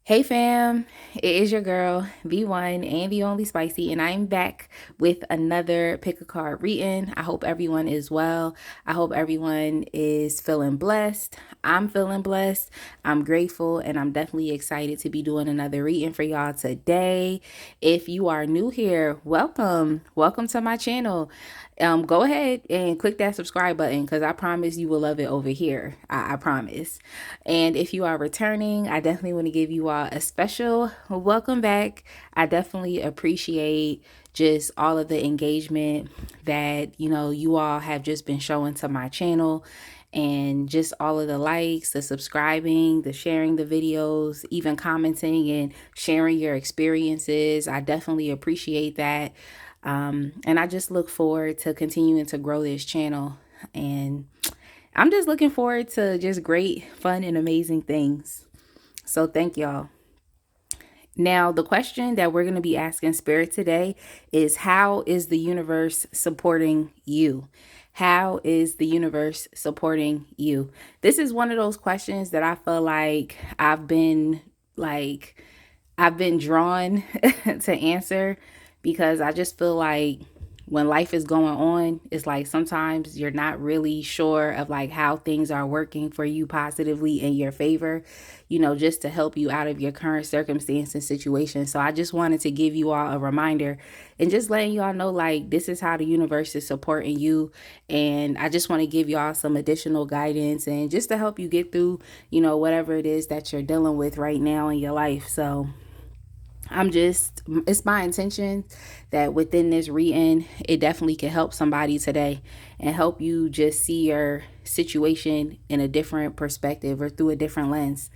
Hey fam, it is your girl, the one and the only Spicy, and I'm back with another pick a card reading. I hope everyone is well. I hope everyone is feeling blessed. I'm feeling blessed. I'm grateful, and I'm definitely excited to be doing another reading for y'all today. If you are new here, welcome. Welcome to my channel. Go ahead and click that subscribe button because I promise you will love it over here. I promise. And if you are returning, I definitely want to give you all a special welcome back. I definitely appreciate just all of the engagement that, you all have just been showing to my channel, and just all of the likes, the subscribing, the sharing the videos, even commenting and sharing your experiences. I definitely appreciate that. And I just look forward to continuing to grow this channel. And I'm just looking forward to just great, fun, and amazing things. So thank y'all. Now, the question that we're going to be asking Spirit today is, how is the universe supporting you? How is the universe supporting you? This is one of those questions that I feel like I've been drawn to answer, because I just feel like when life is going on, it's like sometimes you're not really sure of like how things are working for you positively in your favor, just to help you out of your current circumstance and situation. So I just wanted to give you all a reminder and just letting y'all know, like, this is how the universe is supporting you. And I just want to give y'all some additional guidance and just to help you get through, whatever it is that you're dealing with right now in your life. So it's my intention that within this reading, it definitely can help somebody today and help you just see your situation in a different perspective or through a different lens.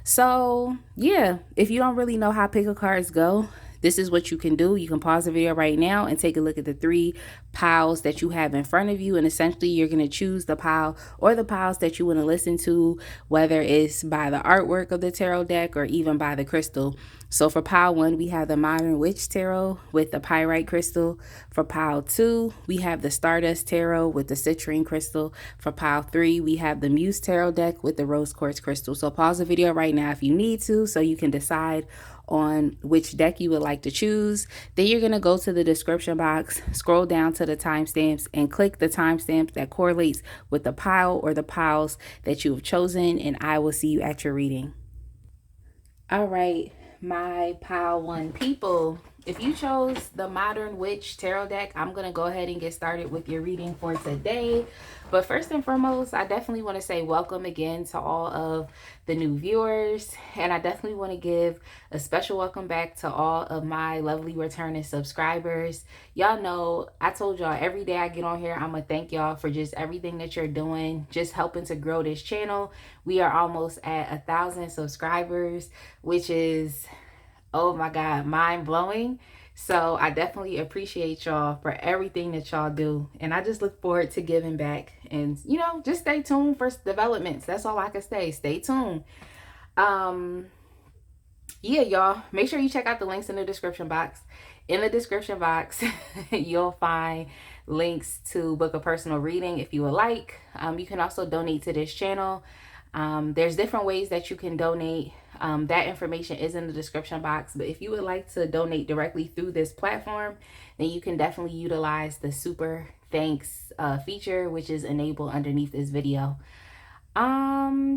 So, yeah, if you don't really know how pick a cards go, this is what you can do. You can pause the video right now and take a look at the three piles that you have in front of you. And essentially, you're going to choose the pile or the piles that you want to listen to, whether it's by the artwork of the tarot deck or even by the crystal. So for pile 1, we have the Modern Witch Tarot with the Pyrite Crystal. For pile 2, we have the Stardust Tarot with the Citrine Crystal. For pile 3, we have the Muse Tarot deck with the Rose Quartz Crystal. So pause the video right now if you need to, so you can decide on which deck you would like to choose. Then you're going to go to the description box, scroll down to the timestamps, and click the timestamp that correlates with the pile or the piles that you have chosen, and I will see you at your reading. All right, my pile 1 people, if you chose the Modern Witch Tarot deck, I'm going to go ahead and get started with your reading for today. But first and foremost, I definitely want to say welcome again to all of the new viewers. And I definitely want to give a special welcome back to all of my lovely returning subscribers. Y'all know I told y'all every day I get on here, I'm going to thank y'all for just everything that you're doing, just helping to grow this channel. We are almost at 1,000 subscribers, which is, oh my God, mind blowing. So I definitely appreciate y'all for everything that y'all do. And I just look forward to giving back. And, just stay tuned for developments. That's all I can say. Stay tuned. Yeah, y'all, make sure you check out the links in the description box. In the description box, you'll find links to book a personal reading if you would like. You can also donate to this channel. There's different ways that you can donate. That information is in the description box. But if you would like to donate directly through this platform, then you can definitely utilize the super thanks feature, which is enabled underneath this video.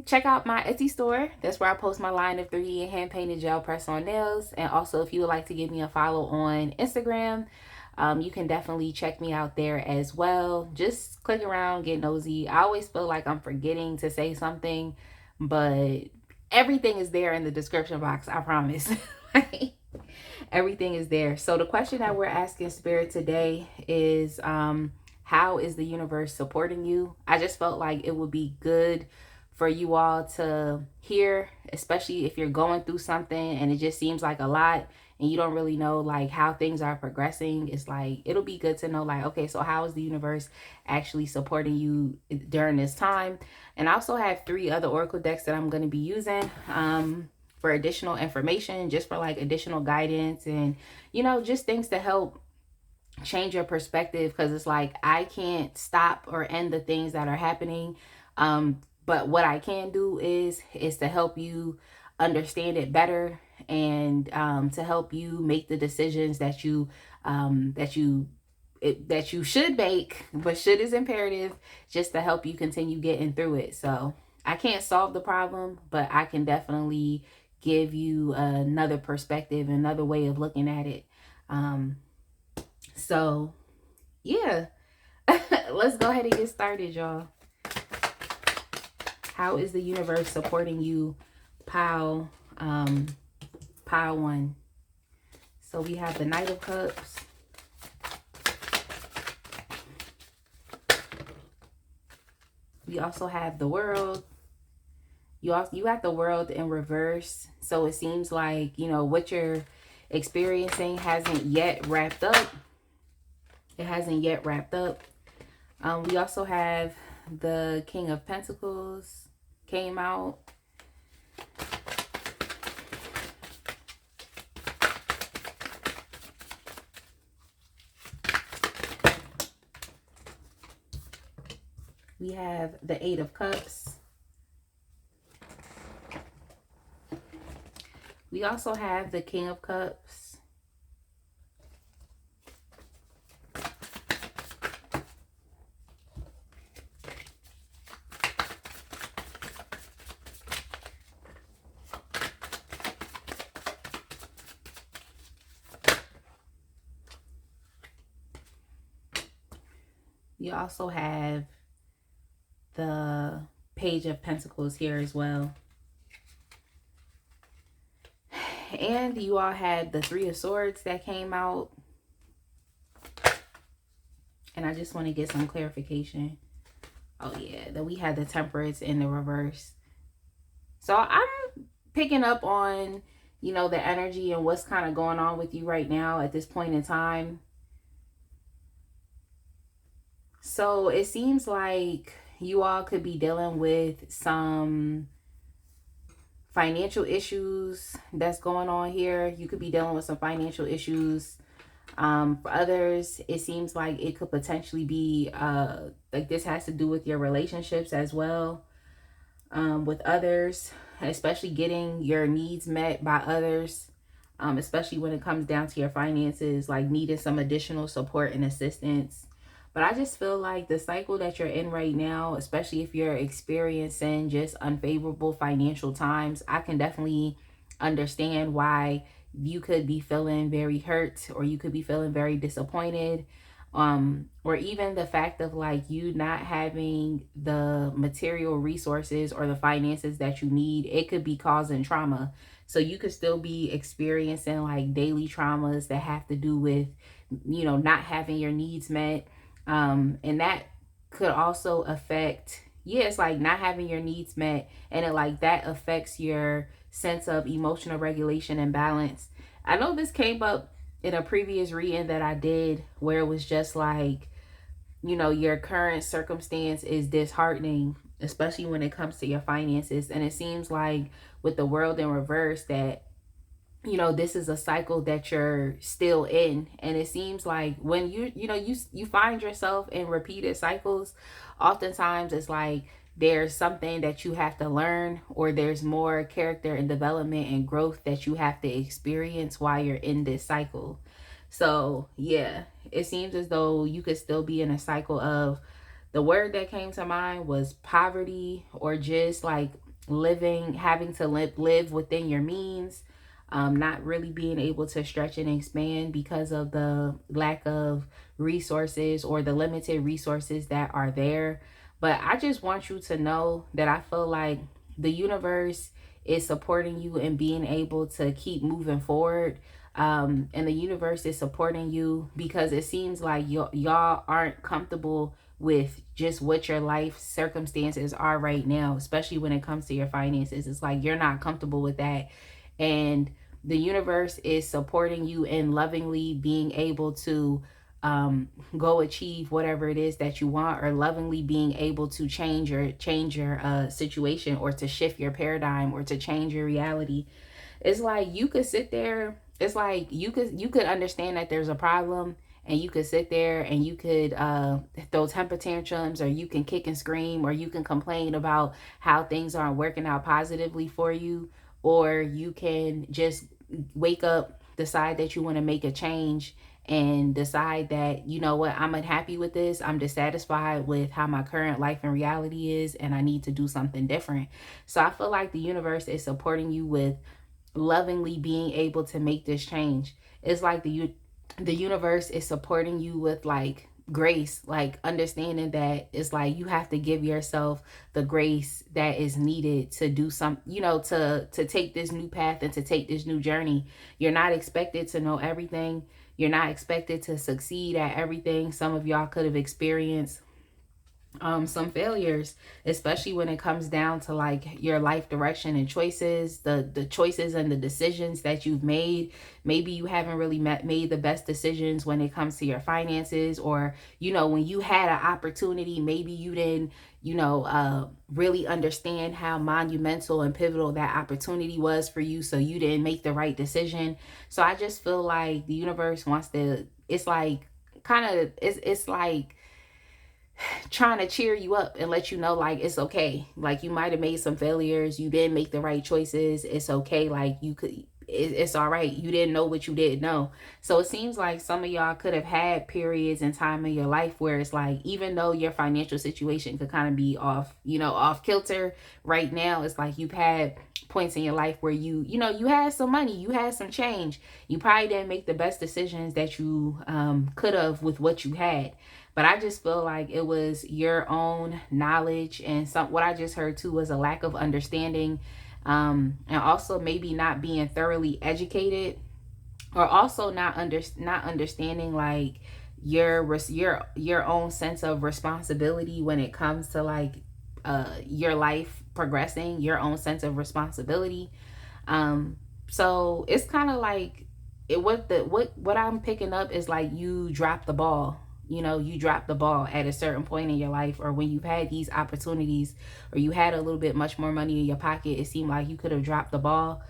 Check out my Etsy store. That's where I post my line of 3D hand painted gel press on nails. And also, if you would like to give me a follow on Instagram, you can definitely check me out there as well. Just click around, get nosy. I always feel like I'm forgetting to say something, but everything is there in the description box, I promise. Everything is there. So the question that we're asking Spirit today is, how is the universe supporting you? I just felt like it would be good for you all to hear, especially if you're going through something and it just seems like a lot and you don't really know like how things are progressing. It's like, it'll be good to know like, okay, so how is the universe actually supporting you during this time? And I also have 3 other oracle decks that I'm going to be using for additional information, just for like additional guidance and, just things to help change your perspective, because it's like I can't stop or end the things that are happening, but what I can do is to help you understand it better, and to help you make the decisions that you should make. But should is imperative, just to help you continue getting through it. So I can't solve the problem, but I can definitely give you another perspective, another way of looking at it. So yeah. Let's go ahead and get started, y'all. How is the universe supporting you? Pile one. So we have the Knight of Cups. We also have the World. You got the World in reverse. So it seems like, what you're experiencing hasn't yet wrapped up. It hasn't yet wrapped up. We also have the King of Pentacles came out. We have the Eight of Cups. We also have the King of Cups. We also have the Page of Pentacles here as well. And you all had the Three of Swords that came out. And I just want to get some clarification. Oh yeah, that we had the Temperance in the reverse. So I'm picking up on, the energy and what's kind of going on with you right now at this point in time. So it seems like you all could be dealing with some financial issues that's going on here. You could be dealing with some financial issues. For others, it seems like it could potentially be like this has to do with your relationships as well. With others, especially getting your needs met by others, especially when it comes down to your finances, like needing some additional support and assistance. But I just feel like the cycle that you're in right now, especially if you're experiencing just unfavorable financial times, I can definitely understand why you could be feeling very hurt, or you could be feeling very disappointed. Or even the fact of like you not having the material resources or the finances that you need, it could be causing trauma. So you could still be experiencing like daily traumas that have to do with, not having your needs met. And that could also affect, it's like not having your needs met, and it like that affects your sense of emotional regulation and balance. I know this came up in a previous reading that I did, where it was just like, your current circumstance is disheartening, especially when it comes to your finances. And it seems like with the World in reverse that, this is a cycle that you're still in. And it seems like when you find yourself in repeated cycles, oftentimes it's like there's something that you have to learn, or there's more character and development and growth that you have to experience while you're in this cycle. So yeah, it seems as though you could still be in a cycle of, the word that came to mind was poverty, or just like having to live within your means. Not really being able to stretch and expand because of the lack of resources, or the limited resources that are there. But I just want you to know that I feel like the universe is supporting you in being able to keep moving forward. And the universe is supporting you because it seems like y'all aren't comfortable with just what your life circumstances are right now, especially when it comes to your finances. It's like you're not comfortable with that. And the universe is supporting you in lovingly being able to go achieve whatever it is that you want, or lovingly being able to change your situation, or to shift your paradigm, or to change your reality. It's like you could sit there. It's like you could understand that there's a problem, and you could sit there and you could throw temper tantrums, or you can kick and scream, or you can complain about how things aren't working out positively for you. or you can just wake up, decide that you want to make a change, and decide that, you know what, I'm unhappy with this, I'm dissatisfied with how my current life and reality is, and I need to do something different. So I feel like the universe is supporting you with lovingly being able to make this change. It's like the universe is supporting you with like grace, like understanding that it's like you have to give yourself the grace that is needed to do some, you know, to take this new path and to take this new journey. You're not expected to know everything. You're not expected to succeed at everything. Some of y'all could have experienced some failures, especially when it comes down to like your life direction and choices, the choices and the decisions that you've made. Maybe you haven't really made the best decisions when it comes to your finances, or you know, when you had an opportunity, maybe you didn't, you know, really understand how monumental and pivotal that opportunity was for you, so you didn't make the right decision. So I just feel like the universe wants to, it's like kind of, it's like trying to cheer you up and let you know like it's okay. Like you might have made some failures, you didn't make the right choices, it's okay. Like you could, it's all right, you didn't know what you didn't know. So it seems like some of y'all could have had periods in time in your life where it's like, even though your financial situation could kind of be off, you know, off kilter right now, it's like you've had points in your life where you know, you had some money, you had some change, you probably didn't make the best decisions that you could have with what you had. But I just feel like it was your own knowledge, and some, what I just heard too was a lack of understanding, and also maybe not being thoroughly educated, or also not understanding like your own sense of responsibility when it comes to like your life progressing, your own sense of responsibility. So it's kind of like it, what I'm picking up is like you dropped the ball. You know, you dropped the ball at a certain point in your life, or when you've had these opportunities, or you had a little bit much more money in your pocket, it seemed like you could have dropped the ball.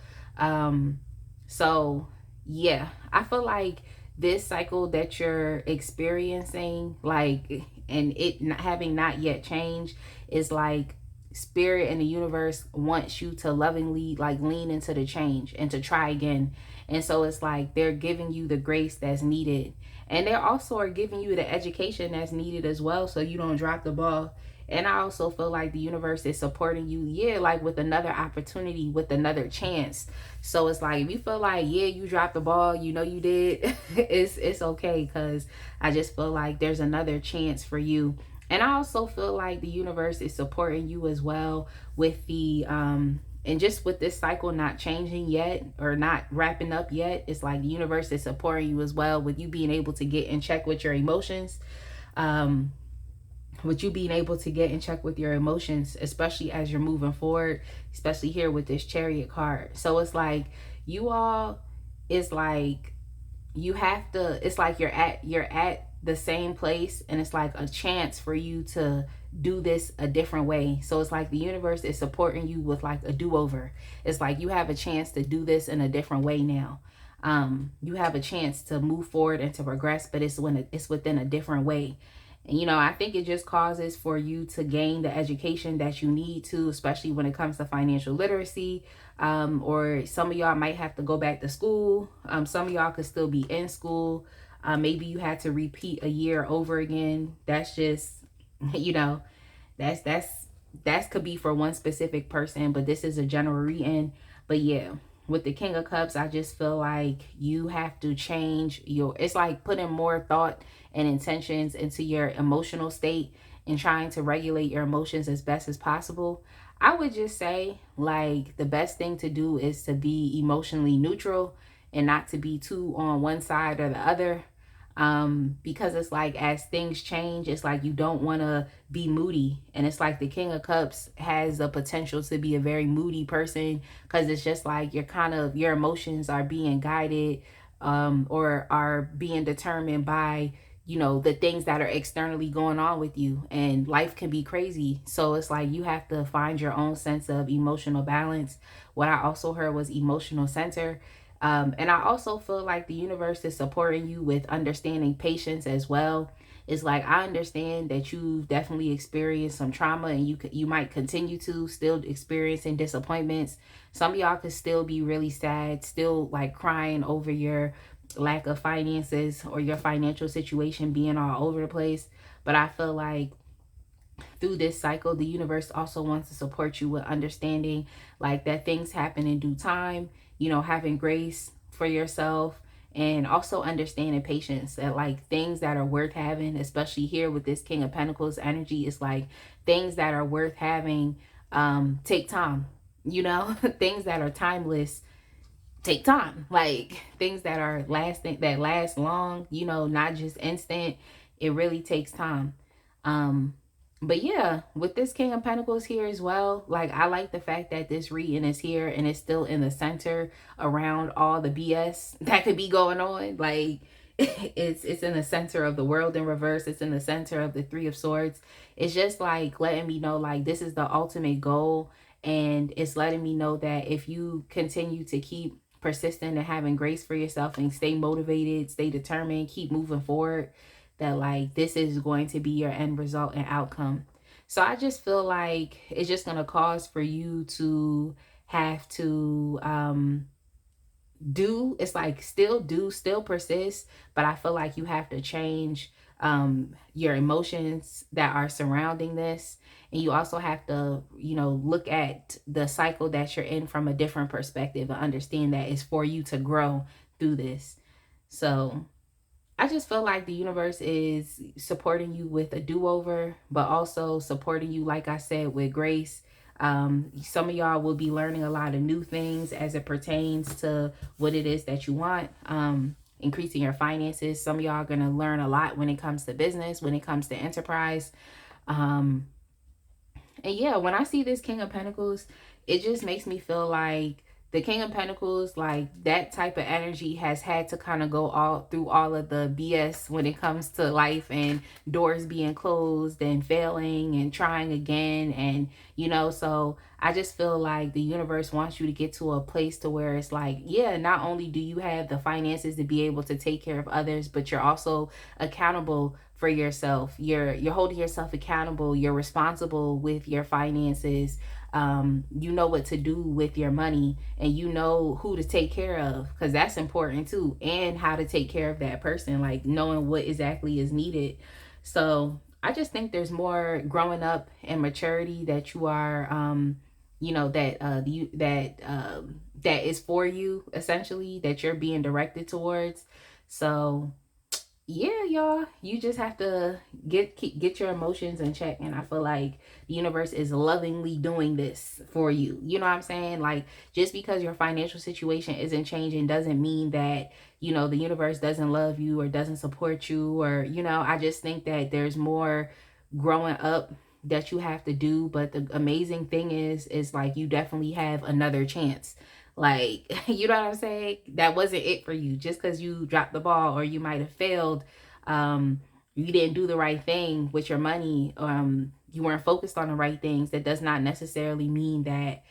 So yeah, I feel like this cycle that you're experiencing, like, and it not, having not yet changed, is like spirit and the universe wants you to lovingly like lean into the change and to try again. And so it's like they're giving you the grace that's needed, and they also are giving you the education that's needed as well, so you don't drop the ball. And I also feel like the universe is supporting you, yeah, like with another opportunity, with another chance. So it's like, if you feel like, yeah, you dropped the ball, you know you did, it's okay, because I just feel like there's another chance for you. And I also feel like the universe is supporting you as well with the and just with this cycle not changing yet, or not wrapping up yet, it's like the universe is supporting you as well with you being able to get in check with your emotions. Um, with you being able to get in check with your emotions, especially as you're moving forward, especially here with this Chariot card. So it's like you all, it's like you have to, it's like you're at the same place, and it's like a chance for you to do this a different way. So it's like the universe is supporting you with like a do-over. It's like you have a chance to do this in a different way now. You have a chance to move forward and to progress, but it's within a different way. And you know, I think it just causes for you to gain the education that you need to, especially when it comes to financial literacy. Or some of y'all might have to go back to school. Some of y'all could still be in school. Maybe you had to repeat a year over again. That's just, you know, that could be for one specific person, but this is a general reading. But yeah, with the King of Cups, I just feel like you have to change your, it's like putting more thought and intentions into your emotional state and trying to regulate your emotions as best as possible. I would just say like the best thing to do is to be emotionally neutral and not to be too on one side or the other. Because it's like as things change, it's like you don't want to be moody, and it's like the King of Cups has the potential to be a very moody person, because it's just like you're kind of, your emotions are being guided, or are being determined by, you know, the things that are externally going on with you, and life can be crazy. So it's like you have to find your own sense of emotional balance. What I also heard was emotional center. And I also feel like the universe is supporting you with understanding patience as well. It's like, I understand that you've definitely experienced some trauma, and you might continue to still experiencing disappointments. Some of y'all could still be really sad, still like crying over your lack of finances or your financial situation being all over the place. But I feel like through this cycle, the universe also wants to support you with understanding like that things happen in due time, having grace for yourself, and also understanding patience, that like things that are worth having, especially here with this King of Pentacles energy, is like things that are worth having take time, things that are timeless take time, like things that are lasting, that last long, not just instant. It really takes time. um but yeah, with this King of Pentacles here as well, like I like the fact that this reading is here and it's still in the center around all the BS that could be going on. Like it's in the center of the World in reverse. It's in the center of the Three of Swords. It's just like letting me know like this is the ultimate goal. And it's letting me know that if you continue to keep persistent and having grace for yourself and stay motivated, stay determined, keep moving forward, that like this is going to be your end result and outcome. So I just feel like it's just going to cause for you to have to it's like still persist, but I feel like you have to change your emotions that are surrounding this. And you also have to look at the cycle that you're in from a different perspective and understand that it's for you to grow through this. So I just feel like the universe is supporting you with a do-over, but also supporting you, like I said, with grace. Some of y'all will be learning a lot of new things as it pertains to what it is that you want, increasing your finances. Some of y'all are going to learn a lot when it comes to business, when it comes to enterprise. And yeah, when I see this King of Pentacles, it just makes me feel like the King of Pentacles, like that type of energy has had to kind of go all through all of the BS when it comes to life and doors being closed and failing and trying again. And, so I just feel like the universe wants you to get to a place to where it's like, yeah, not only do you have the finances to be able to take care of others, but you're also accountable for yourself. You're holding yourself accountable. You're responsible with your finances. You know what to do with your money, and you know who to take care of, because that's important too, and how to take care of that person, like knowing what exactly is needed. So I just think there's more growing up and maturity that you are that is for you, essentially, that you're being directed towards. So yeah, y'all, you just have to get your emotions in check. And I feel like the universe is lovingly doing this for you. You know what I'm saying? Like, just because your financial situation isn't changing doesn't mean that, the universe doesn't love you or doesn't support you, or, I just think that there's more growing up that you have to do. But the amazing thing is like, you definitely have another chance. Like, you know what I'm saying? That wasn't it for you. Just because you dropped the ball or you might have failed, you didn't do the right thing with your money, you weren't focused on the right things, that does not necessarily mean that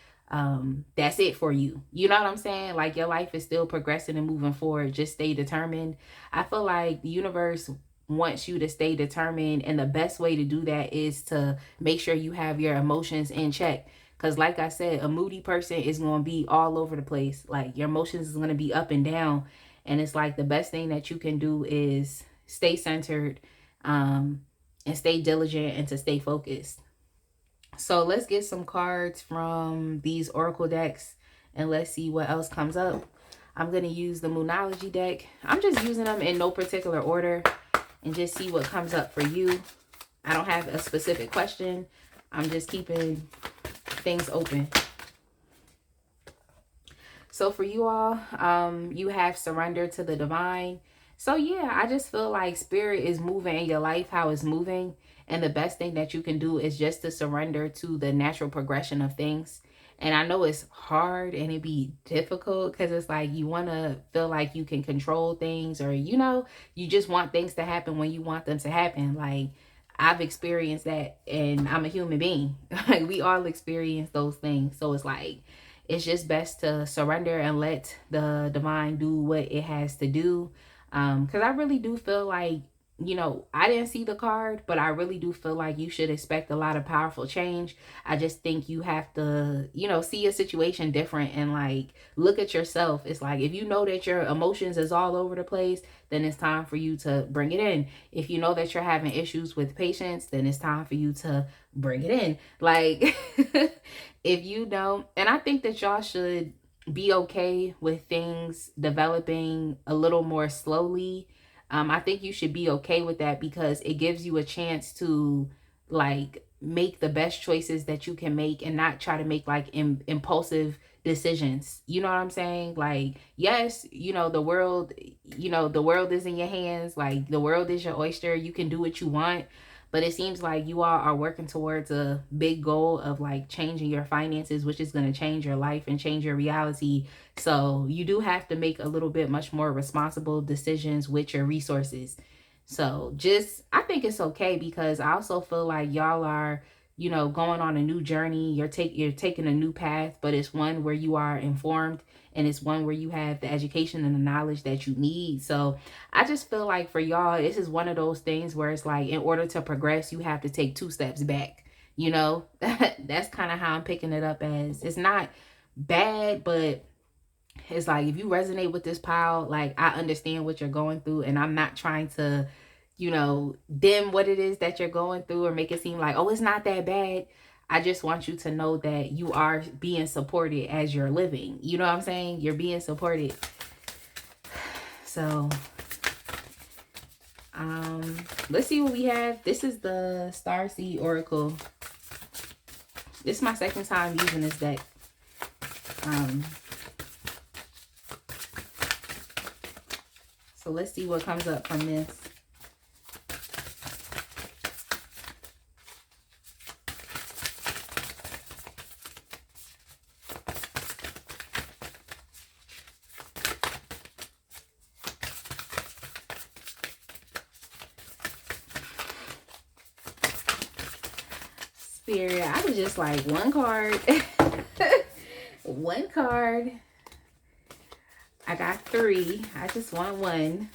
that's it for you. You know what I'm saying? Like, your life is still progressing and moving forward. Just stay determined. I feel like the universe wants you to stay determined, and the best way to do that is to make sure you have your emotions in check. Because like I said, a moody person is going to be all over the place. Like, your emotions is going to be up and down. And it's like the best thing that you can do is stay centered, and stay diligent, and to stay focused. So let's get some cards from these oracle decks, and let's see what else comes up. I'm going to use the Moonology deck. I'm just using them in no particular order and just see what comes up for you. I don't have a specific question. I'm just keeping things open. So for you all, you have surrender to the divine. So yeah, I just feel like spirit is moving in your life how it's moving. And the best thing that you can do is just to surrender to the natural progression of things. And I know it's hard and it be difficult, because it's like you want to feel like you can control things, or, you just want things to happen when you want them to happen. Like, I've experienced that, and I'm a human being. Like, we all experience those things. So it's like, it's just best to surrender and let the divine do what it has to do. Because I really do feel like I didn't see the card, but I really do feel like you should expect a lot of powerful change. I just think you have to, see a situation different and like look at yourself. It's like if you know that your emotions is all over the place, then it's time for you to bring it in. If you know that you're having issues with patience, then it's time for you to bring it in. Like if you don't, and I think that y'all should be okay with things developing a little more slowly. I think you should be okay with that because it gives you a chance to like make the best choices that you can make and not try to make like impulsive decisions. You know what I'm saying? Like, yes, the world is in your hands. Like, the world is your oyster. You can do what you want. But it seems like you all are working towards a big goal of like changing your finances, which is going to change your life and change your reality. So you do have to make a little bit much more responsible decisions with your resources. So I think it's okay because I also feel like y'all are, going on a new journey. You're taking a new path, but it's one where you are informed and it's one where you have the education and the knowledge that you need. So I just feel like for y'all, this is one of those things where it's like in order to progress, you have to take 2 steps back. That's kind of how I'm picking it up as. It's not bad, but it's like if you resonate with this pile, like I understand what you're going through, and I'm not trying to, dim what it is that you're going through or make it seem like, oh, it's not that bad. I just want you to know that you are being supported as you're living. You know what I'm saying? You're being supported. So, let's see what we have. This is the Starseed Oracle. This is my second time using this deck. So let's see what comes up from this. Spirit, I was just like one card. One card. I got 3. I just want 1.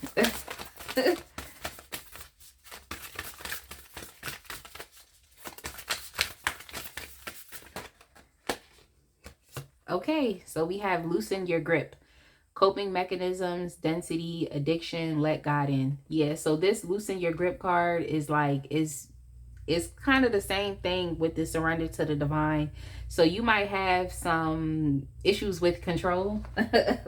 Okay, so we have loosen your grip. Coping mechanisms, density, addiction, let God in. Yeah, so this loosen your grip card is like, it's kind of the same thing with the surrender to the divine. So you might have some issues with control,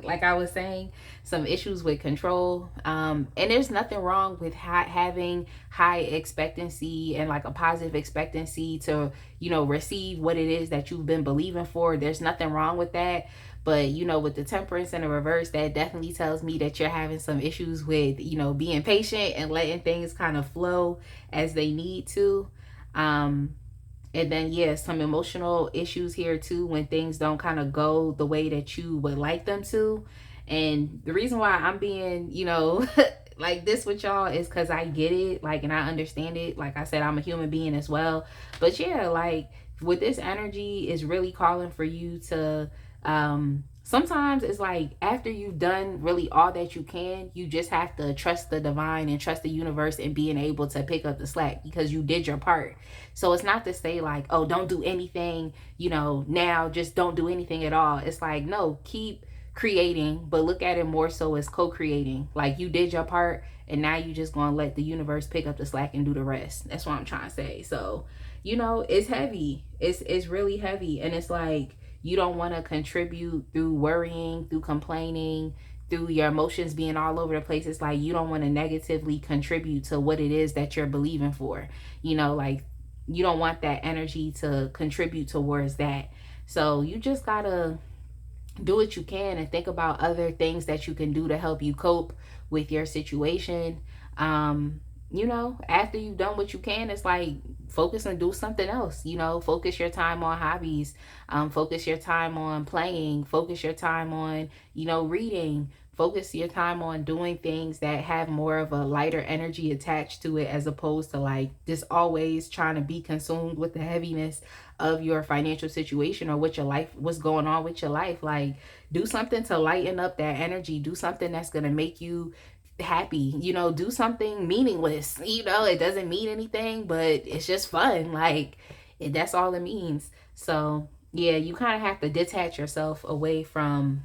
like I was saying, some issues with control. And there's nothing wrong with having high expectancy and like a positive expectancy to, receive what it is that you've been believing for. There's nothing wrong with that. But, with the temperance and the reverse, that definitely tells me that you're having some issues with, being patient and letting things kind of flow as they need to. And then, yeah, some emotional issues here too when things don't kind of go the way that you would like them to. And the reason why I'm being, like this with y'all is because I get it, like, and I understand it. Like I said, I'm a human being as well. But yeah, like with this energy is really calling for you to sometimes it's like after you've done really all that you can, you just have to trust the divine and trust the universe and being able to pick up the slack because you did your part. So it's not to say like, oh, don't do anything, now just don't do anything at all. It's like, no, keep creating, but look at it more so as co-creating. Like you did your part and now you just gonna let the universe pick up the slack and do the rest. That's what I'm trying to say. So, it's heavy. It's really heavy. And it's like, you don't want to contribute through worrying, through complaining, through your emotions being all over the place. It's like you don't want to negatively contribute to what it is that you're believing for. Like you don't want that energy to contribute towards that. So you just gotta do what you can and think about other things that you can do to help you cope with your situation. After you've done what you can, it's like focus and do something else. Focus your time on hobbies, focus your time on playing, focus your time on reading, focus your time on doing things that have more of a lighter energy attached to it, as opposed to like just always trying to be consumed with the heaviness of your financial situation or what's going on with your life. Like do something to lighten up that energy. Do something that's going to make you happy, do something meaningless. It doesn't mean anything, but it's just fun. Like, that's all it means. So yeah, you kind of have to detach yourself away from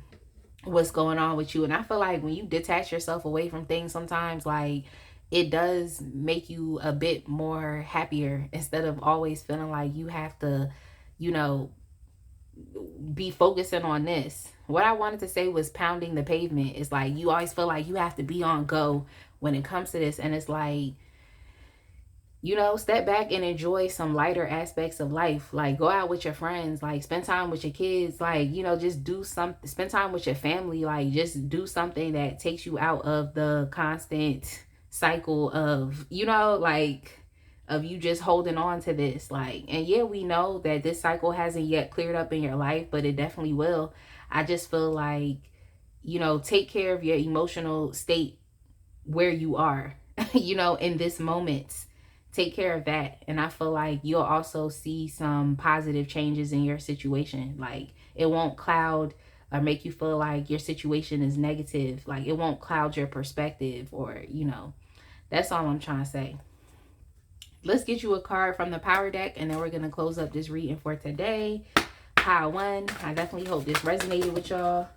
what's going on with you. And I feel like when you detach yourself away from things, sometimes, like, it does make you a bit more happier, instead of always feeling like you have to, you know be focusing on this. What I wanted to say was pounding the pavement. It's like you always feel like you have to be on go when it comes to this. And it's like, step back and enjoy some lighter aspects of life. Like, go out with your friends, like, spend time with your kids, like, just do something, spend time with your family, like, just do something that takes you out of the constant cycle of, like, of you just holding on to this. Like, and yeah, we know that this cycle hasn't yet cleared up in your life, but it definitely will. I just feel like, take care of your emotional state where you are, in this moment. Take care of that. And I feel like you'll also see some positive changes in your situation. Like, it won't cloud or make you feel like your situation is negative. Like, it won't cloud your perspective, or, that's all I'm trying to say. Let's get you a card from the power deck, and then we're going to close up this reading for today. Pile 1. I definitely hope this resonated with y'all.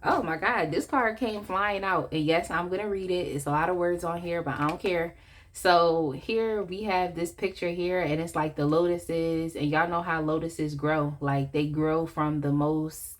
Oh my God, this card came flying out. And yes, I'm going to read it. It's a lot of words on here, but I don't care. So here we have this picture here, and it's like the lotuses. And y'all know how lotuses grow. Like, they grow from the most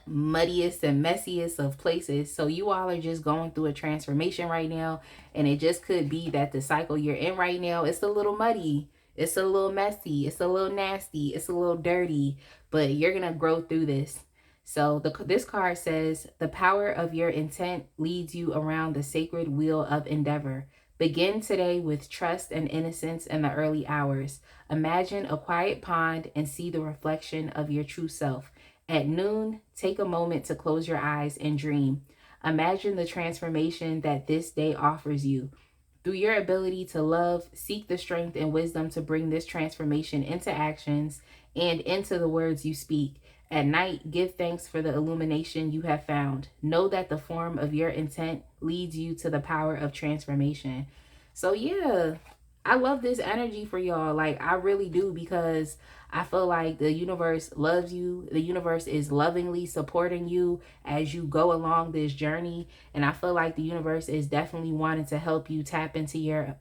muddiest and messiest of places. So you all are just going through a transformation right now. And it just could be that the cycle you're in right now, it's a little muddy. It's a little messy. It's a little nasty. It's a little dirty. But you're going to grow through this. So this card says, the power of your intent leads you around the sacred wheel of endeavor. Begin today with trust and innocence in the early hours. Imagine a quiet pond and see the reflection of your true self. At noon, take a moment to close your eyes and dream. Imagine the transformation that this day offers you. Through your ability to love, seek the strength and wisdom to bring this transformation into actions and into the words you speak. At night, give thanks for the illumination you have found. Know that the form of your intent leads you to the power of transformation. So yeah, I love this energy for y'all. Like, I really do, because I feel like the universe loves you. The universe is lovingly supporting you as you go along this journey. And I feel like the universe is definitely wanting to help you tap into your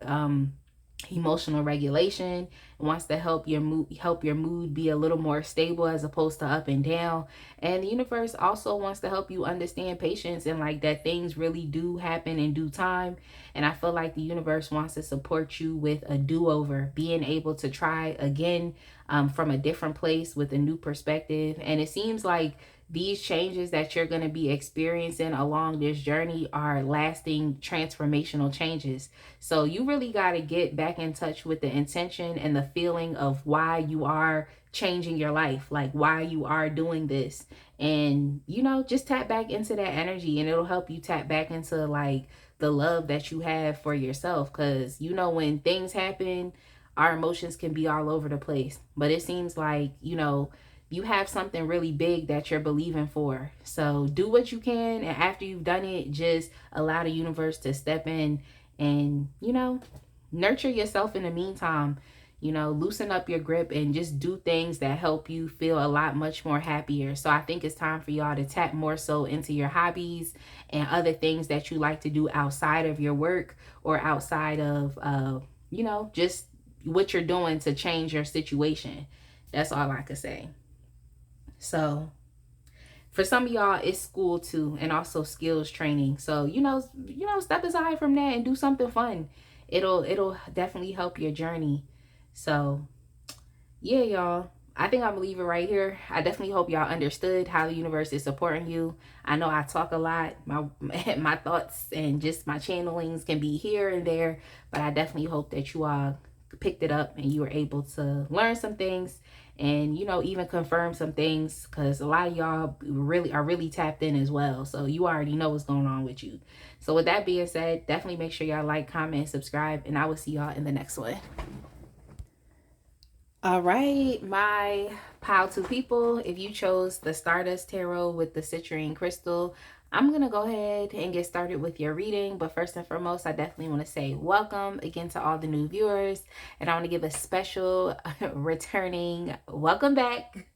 emotional regulation. It wants to help your mood be a little more stable as opposed to up and down. And the universe also wants to help you understand patience, and like that things really do happen in due time. And I feel like the universe wants to support you with a do-over, being able to try again from a different place with a new perspective. And it seems like these changes that you're going to be experiencing along this journey are lasting transformational changes. So you really got to get back in touch with the intention and the feeling of why you are changing your life, like why you are doing this. And, just tap back into that energy, and it'll help you tap back into like the love that you have for yourself. Because, when things happen, our emotions can be all over the place. But it seems like, you have something really big that you're believing for. So do what you can. And after you've done it, just allow the universe to step in and, nurture yourself in the meantime. Loosen up your grip and just do things that help you feel a lot much more happier. So I think it's time for y'all to tap more so into your hobbies and other things that you like to do outside of your work, or outside of, just what you're doing to change your situation. That's all I could say. So for some of y'all, it's school too, and also skills training. So, step aside from that and do something fun. It'll definitely help your journey. So yeah, y'all, I think I'm gonna leave it right here. I definitely hope y'all understood how the universe is supporting you. I know I talk a lot. My thoughts and just my channelings can be here and there, but I definitely hope that you all picked it up and you were able to learn some things, and even confirm some things, because a lot of y'all are really tapped in as well. So you already know what's going on with you. So with that being said, definitely make sure y'all like, comment, and subscribe, and I will see y'all in the next one. All right, my pile two people, if you chose the Stardust Tarot with the citrine crystal, I'm going to go ahead and get started with your reading. But first and foremost, I definitely want to say welcome again to all the new viewers. And I want to give a special returning welcome back.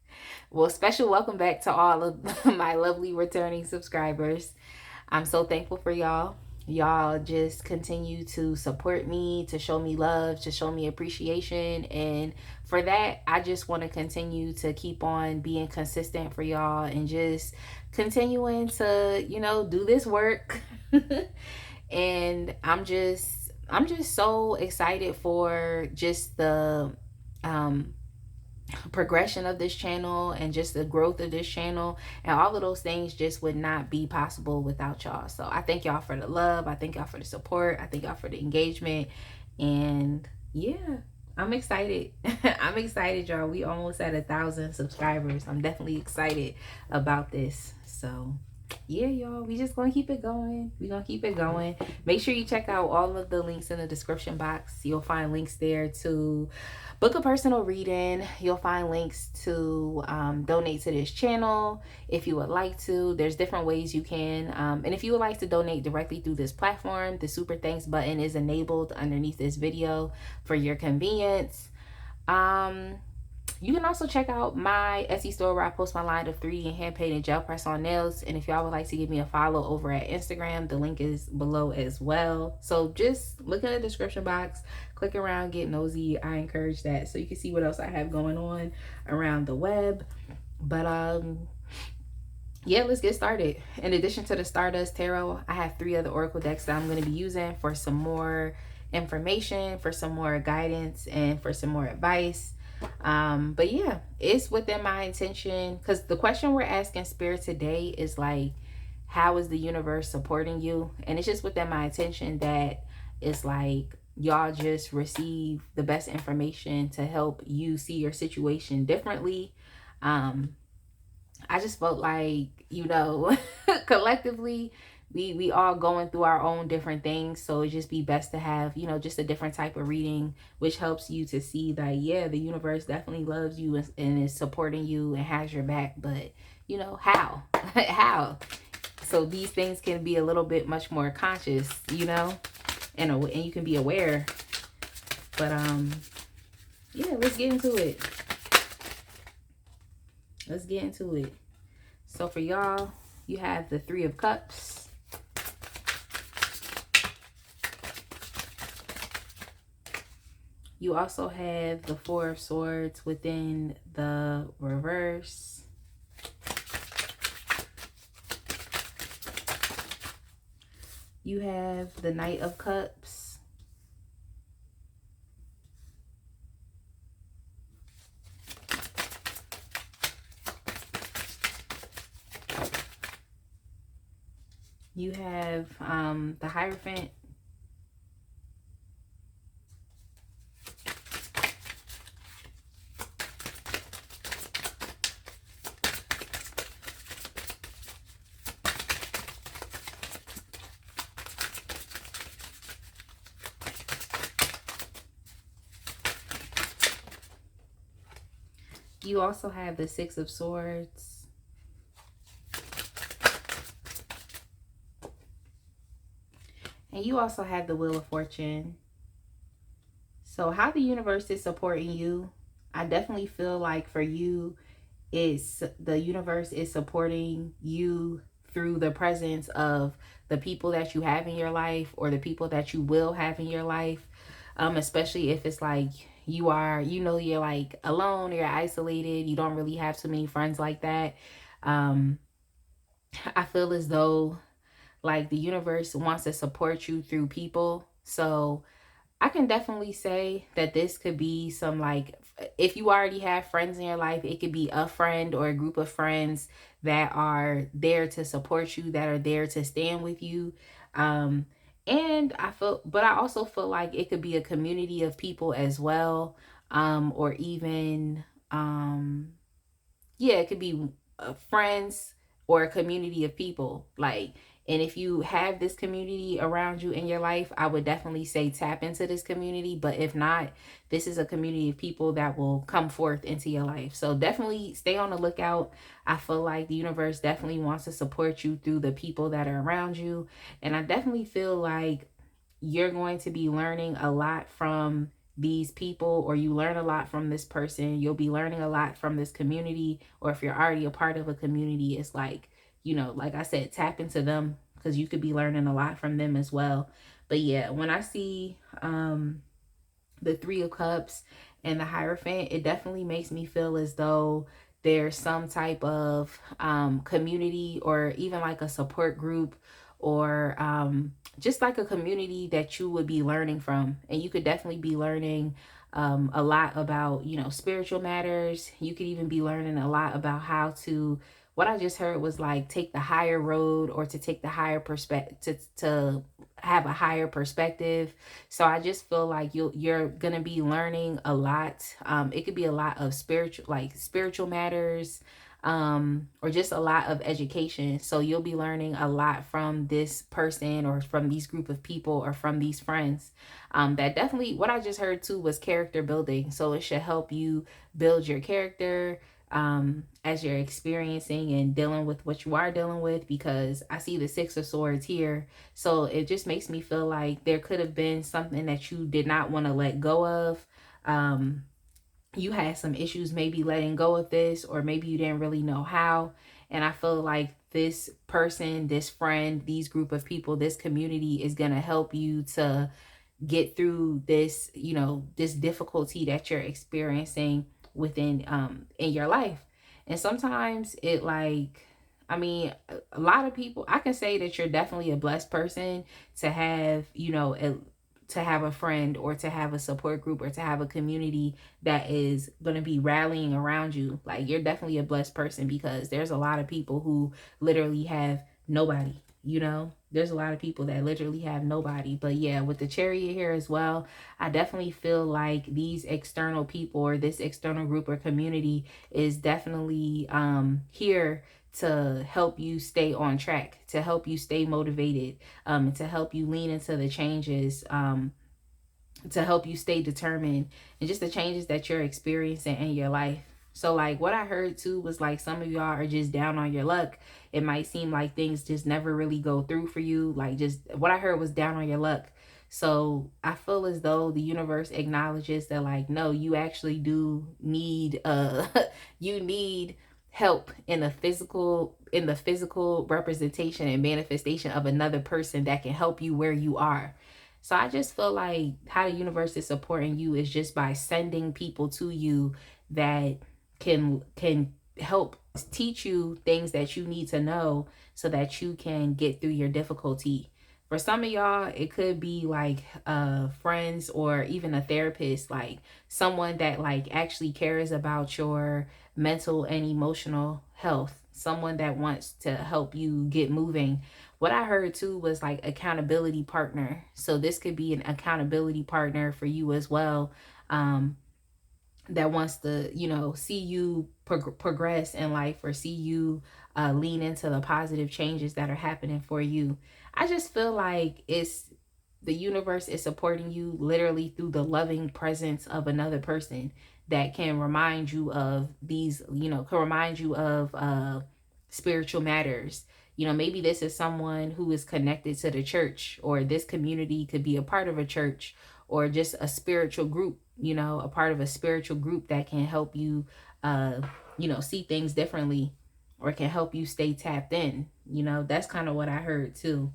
Well, special welcome back to all of my lovely returning subscribers. I'm so thankful for y'all. Y'all just continue to support me, to show me love, to show me appreciation. And for that, I just want to continue to keep on being consistent for y'all and just continuing to, do this work. And I'm just so excited for just the progression of this channel and just the growth of this channel, and all of those things just would not be possible without y'all. So I thank y'all for the love, I thank y'all for the support, I thank y'all for the engagement. And yeah, I'm excited. I'm excited, y'all. We almost at 1,000 subscribers. I'm definitely excited about this. So yeah, y'all, we just gonna keep it going. We gonna keep it going. Make sure you check out all of the links in the description box. You'll find links there to book a personal reading. You'll find links to donate to this channel if you would like to. There's different ways you can. And if you would like to donate directly through this platform, the super thanks button is enabled underneath this video for your convenience. You can also check out my Etsy store where I post my line of 3D and hand painted gel press on nails. And if y'all would like to give me a follow over at Instagram, the link is below as well. So just look in the description box, click around, get nosy. I encourage that so you can see what else I have going on around the web. But yeah, let's get started. In addition to the Stardust Tarot, I have 3 other Oracle decks that I'm going to be using for some more information, for some more guidance, and for some more advice. But yeah, it's within my intention, because the question we're asking Spirit today is like, how is the universe supporting you? And it's just within my intention that it's like y'all just receive the best information to help you see your situation differently. I just felt like, collectively we all going through our own different things, so it just be best to have, just a different type of reading, which helps you to see that, yeah, the universe definitely loves you and is supporting you and has your back. But how how so these things can be a little bit much more conscious, and you can be aware. But yeah, let's get into it. Let's get into it. So for y'all, you have the 3 of Cups. You also have the 4 of Swords within the reverse. You have the Knight of Cups. You have the Hierophant. You also have the 6 of Swords. And you also have the Wheel of Fortune. So how the universe is supporting you, I definitely feel like for you, the universe is supporting you through the presence of the people that you have in your life, or the people that you will have in your life. Especially if it's like you're like alone, you're isolated, you don't really have too many friends like that. I feel as though like the universe wants to support you through people. So I can definitely say that this could be some, like, if you already have friends in your life, it could be a friend or a group of friends that are there to support you, that are there to stand with you. And I also feel like it could be a community of people as well. Or even, yeah, it could be friends or a community of people. Like, And if you have this community around you in your life, I would definitely say tap into this community. But if not, this is a community of people that will come forth into your life. So definitely stay on the lookout. I feel like the universe definitely wants to support you through the people that are around you. And I definitely feel like you're going to be learning a lot from these people, or you learn a lot from this person. You'll be learning a lot from this community, or if you're already a part of a community, it's like, like I said, tap into them, because you could be learning a lot from them as well. But yeah, when I see the Three of Cups and the Hierophant, it definitely makes me feel as though there's some type of community, or even like a support group, or just like a community that you would be learning from. And you could definitely be learning a lot about, spiritual matters. You could even be learning a lot about how to, what I just heard was like take the higher road, or to take the higher perspective, to have a higher perspective. So I just feel like you're gonna be learning a lot. It could be a lot of spiritual matters, or just a lot of education. So you'll be learning a lot from this person, or from these group of people, or from these friends. That definitely, what I just heard too was character building. So it should help you build your character as you're experiencing and dealing with what you are dealing with, because I see the Six of Swords here. So it just makes me feel like there could have been something that you did not want to let go of. You had some issues maybe letting go of this, or maybe you didn't really know how. And I feel like this person, this friend, these group of people, this community is going to help you to get through this, this difficulty that you're experiencing within in your life. And sometimes it like, I mean, a lot of people, I can say that you're definitely a blessed person to have, to have a friend, or to have a support group, or to have a community that is going to be rallying around you. Like, you're definitely a blessed person, because there's a lot of people who literally have nobody. There's a lot of people that literally have nobody. But yeah, with the Chariot here as well, I definitely feel like these external people, or this external group or community, is definitely here to help you stay on track, to help you stay motivated, and to help you lean into the changes, to help you stay determined, and just the changes that you're experiencing in your life. So like what I heard too was like some of y'all are just down on your luck. It might seem like things just never really go through for you. Like, just what I heard was down on your luck. So I feel as though the universe acknowledges that, like, no, you actually do need you need help in the physical representation and manifestation of another person that can help you where you are. So I just feel like how the universe is supporting you is just by sending people to you that can help teach you things that you need to know, so that you can get through your difficulty. For some of y'all, it could be like friends, or even a therapist, like someone that like actually cares about your mental and emotional health, someone that wants to help you get moving. What I heard too was like accountability partner. So this could be an accountability partner for you as well. That wants to, see you progress in life, or see you lean into the positive changes that are happening for you. I just feel like the universe is supporting you literally through the loving presence of another person that can remind you of these, can remind you of spiritual matters. Maybe this is someone who is connected to the church, or this community could be a part of a church, or just a spiritual group, a part of a spiritual group that can help you, see things differently, or can help you stay tapped in. That's kind of what I heard too.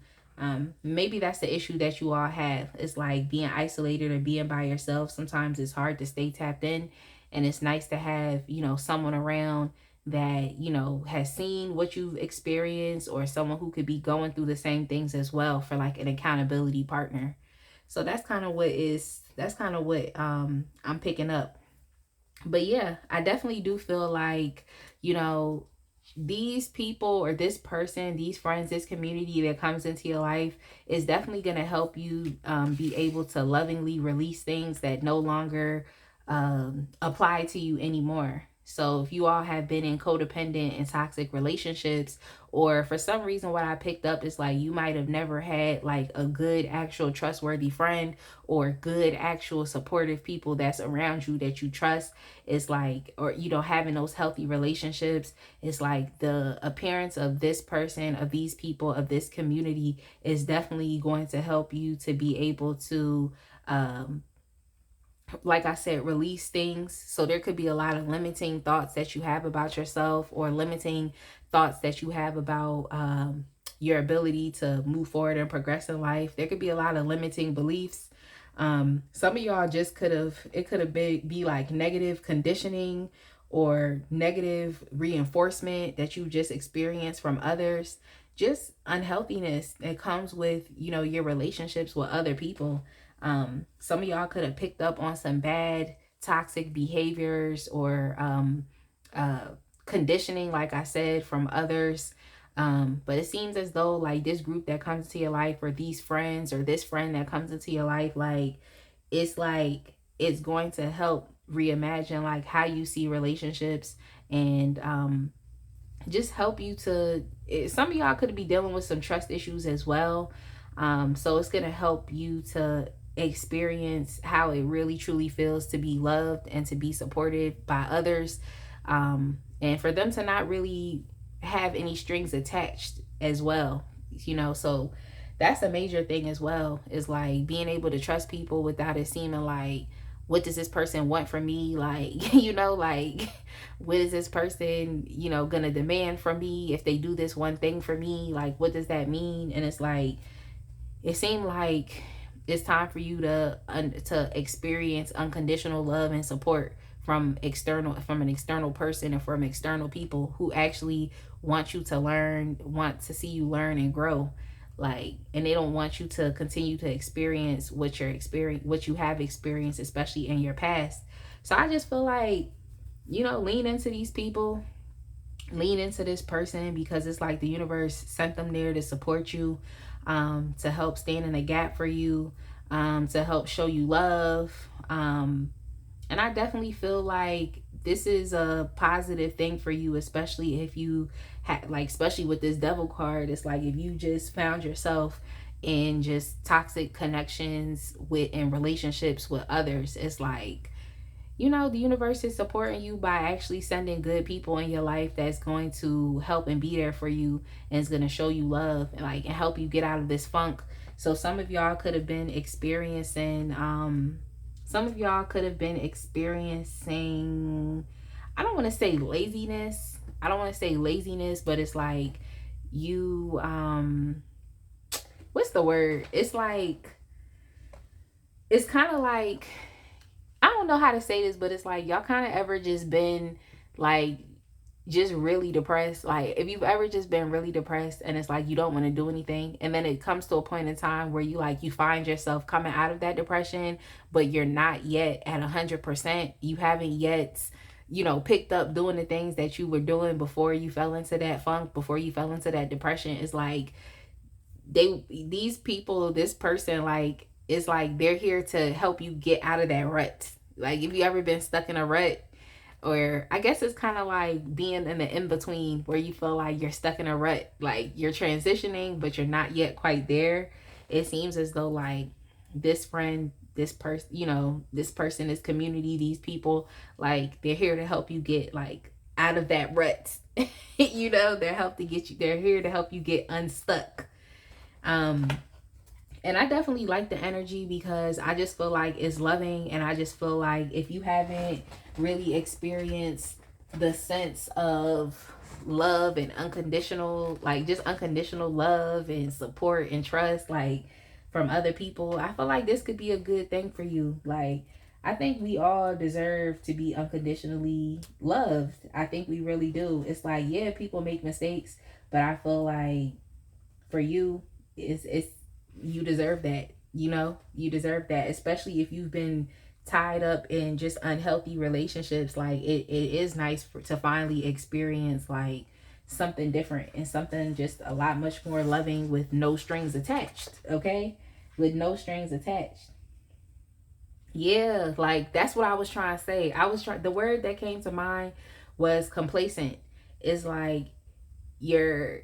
Maybe that's the issue that you all have. It's like being isolated or being by yourself. Sometimes it's hard to stay tapped in, and it's nice to have, someone around that, has seen what you've experienced, or someone who could be going through the same things as well, for like an accountability partner. So that's kind of what I'm picking up. But yeah, I definitely do feel like, these people, or this person, these friends, this community that comes into your life is definitely going to help you be able to lovingly release things that no longer apply to you anymore. So if you all have been in codependent and toxic relationships, or for some reason what I picked up is like you might have never had like a good actual trustworthy friend or good actual supportive people that's around you that you trust. It's like, or having those healthy relationships, it's like the appearance of this person, of these people, of this community is definitely going to help you to be able to like I said, release things. So there could be a lot of limiting thoughts that you have about yourself, or limiting thoughts that you have about your ability to move forward and progress in life. There could be a lot of limiting beliefs. Some of y'all just it could have be like negative conditioning or negative reinforcement that you just experienced from others. Just unhealthiness that comes with, your relationships with other people. Some of y'all could have picked up on some bad toxic behaviors or conditioning, like I said, from others. But it seems as though like this group that comes into your life, or these friends, or this friend that comes into your life, like it's going to help reimagine like how you see relationships, and just help you to, some of y'all could be dealing with some trust issues as well. So it's going to help you to experience how it really truly feels to be loved and to be supported by others, and for them to not really have any strings attached as well. So that's a major thing as well, is like being able to trust people without it seeming like, what does this person want from me? Like, like, what is this person, gonna demand from me if they do this one thing for me? Like, what does that mean? And it's like, it seemed like it's time for you to experience unconditional love and support from an external person, and from external people who actually want you to learn, want to see you learn and grow. Like, and they don't want you to continue to experience what you have experienced, especially in your past. So I just feel like, lean into these people, lean into this person, because it's like the universe sent them there to support you, to help stand in the gap for you, to help show you love. And I definitely feel like this is a positive thing for you, especially if you especially with this devil card. It's like if you just found yourself in just toxic connections in relationships with others, it's like, the universe is supporting you by actually sending good people in your life that's going to help and be there for you, and is going to show you love, and help you get out of this funk. So some of y'all could have been experiencing I don't want to say laziness. But it's like you what's the word? It's like, it's kind of like, I don't know how to say this, but it's like y'all kind of ever just been like just really depressed. Like, if you've ever just been really depressed and it's like you don't want to do anything, and then it comes to a point in time where you find yourself coming out of that depression, but you're not yet at 100%. You haven't yet picked up doing the things that you were doing before you fell into that funk, before you fell into that depression. It's like these people, this person, like, it's like they're here to help you get out of that rut. Like, if you ever been stuck in a rut, or I guess it's kind of like being in the in-between where you feel like you're stuck in a rut, like you're transitioning but you're not yet quite there. It seems as though like this friend, this person, this community, these people, like they're here to help you get like out of that rut. They're here to help you get unstuck. And I definitely like the energy, because I just feel like it's loving, and I just feel like if you haven't really experienced the sense of love and unconditional love and support and trust, like, from other people, I feel like this could be a good thing for you. Like, I think we all deserve to be unconditionally loved. I think we really do. It's like, yeah, people make mistakes, but I feel like for you, it's you deserve that. You deserve that, especially if you've been tied up in just unhealthy relationships. Like, it is nice to finally experience like something different, and something just a lot much more loving, with no strings attached. Okay, with no strings attached. Yeah, like that's what I was trying to say. The word that came to mind was complacent. It's like you're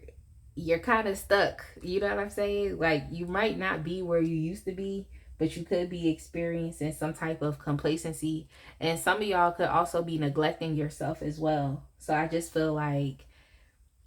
kind of stuck. You know what I'm saying? Like you might not be where you used to be, but you could be experiencing some type of complacency. And some of y'all could also be neglecting yourself as well. So I just feel like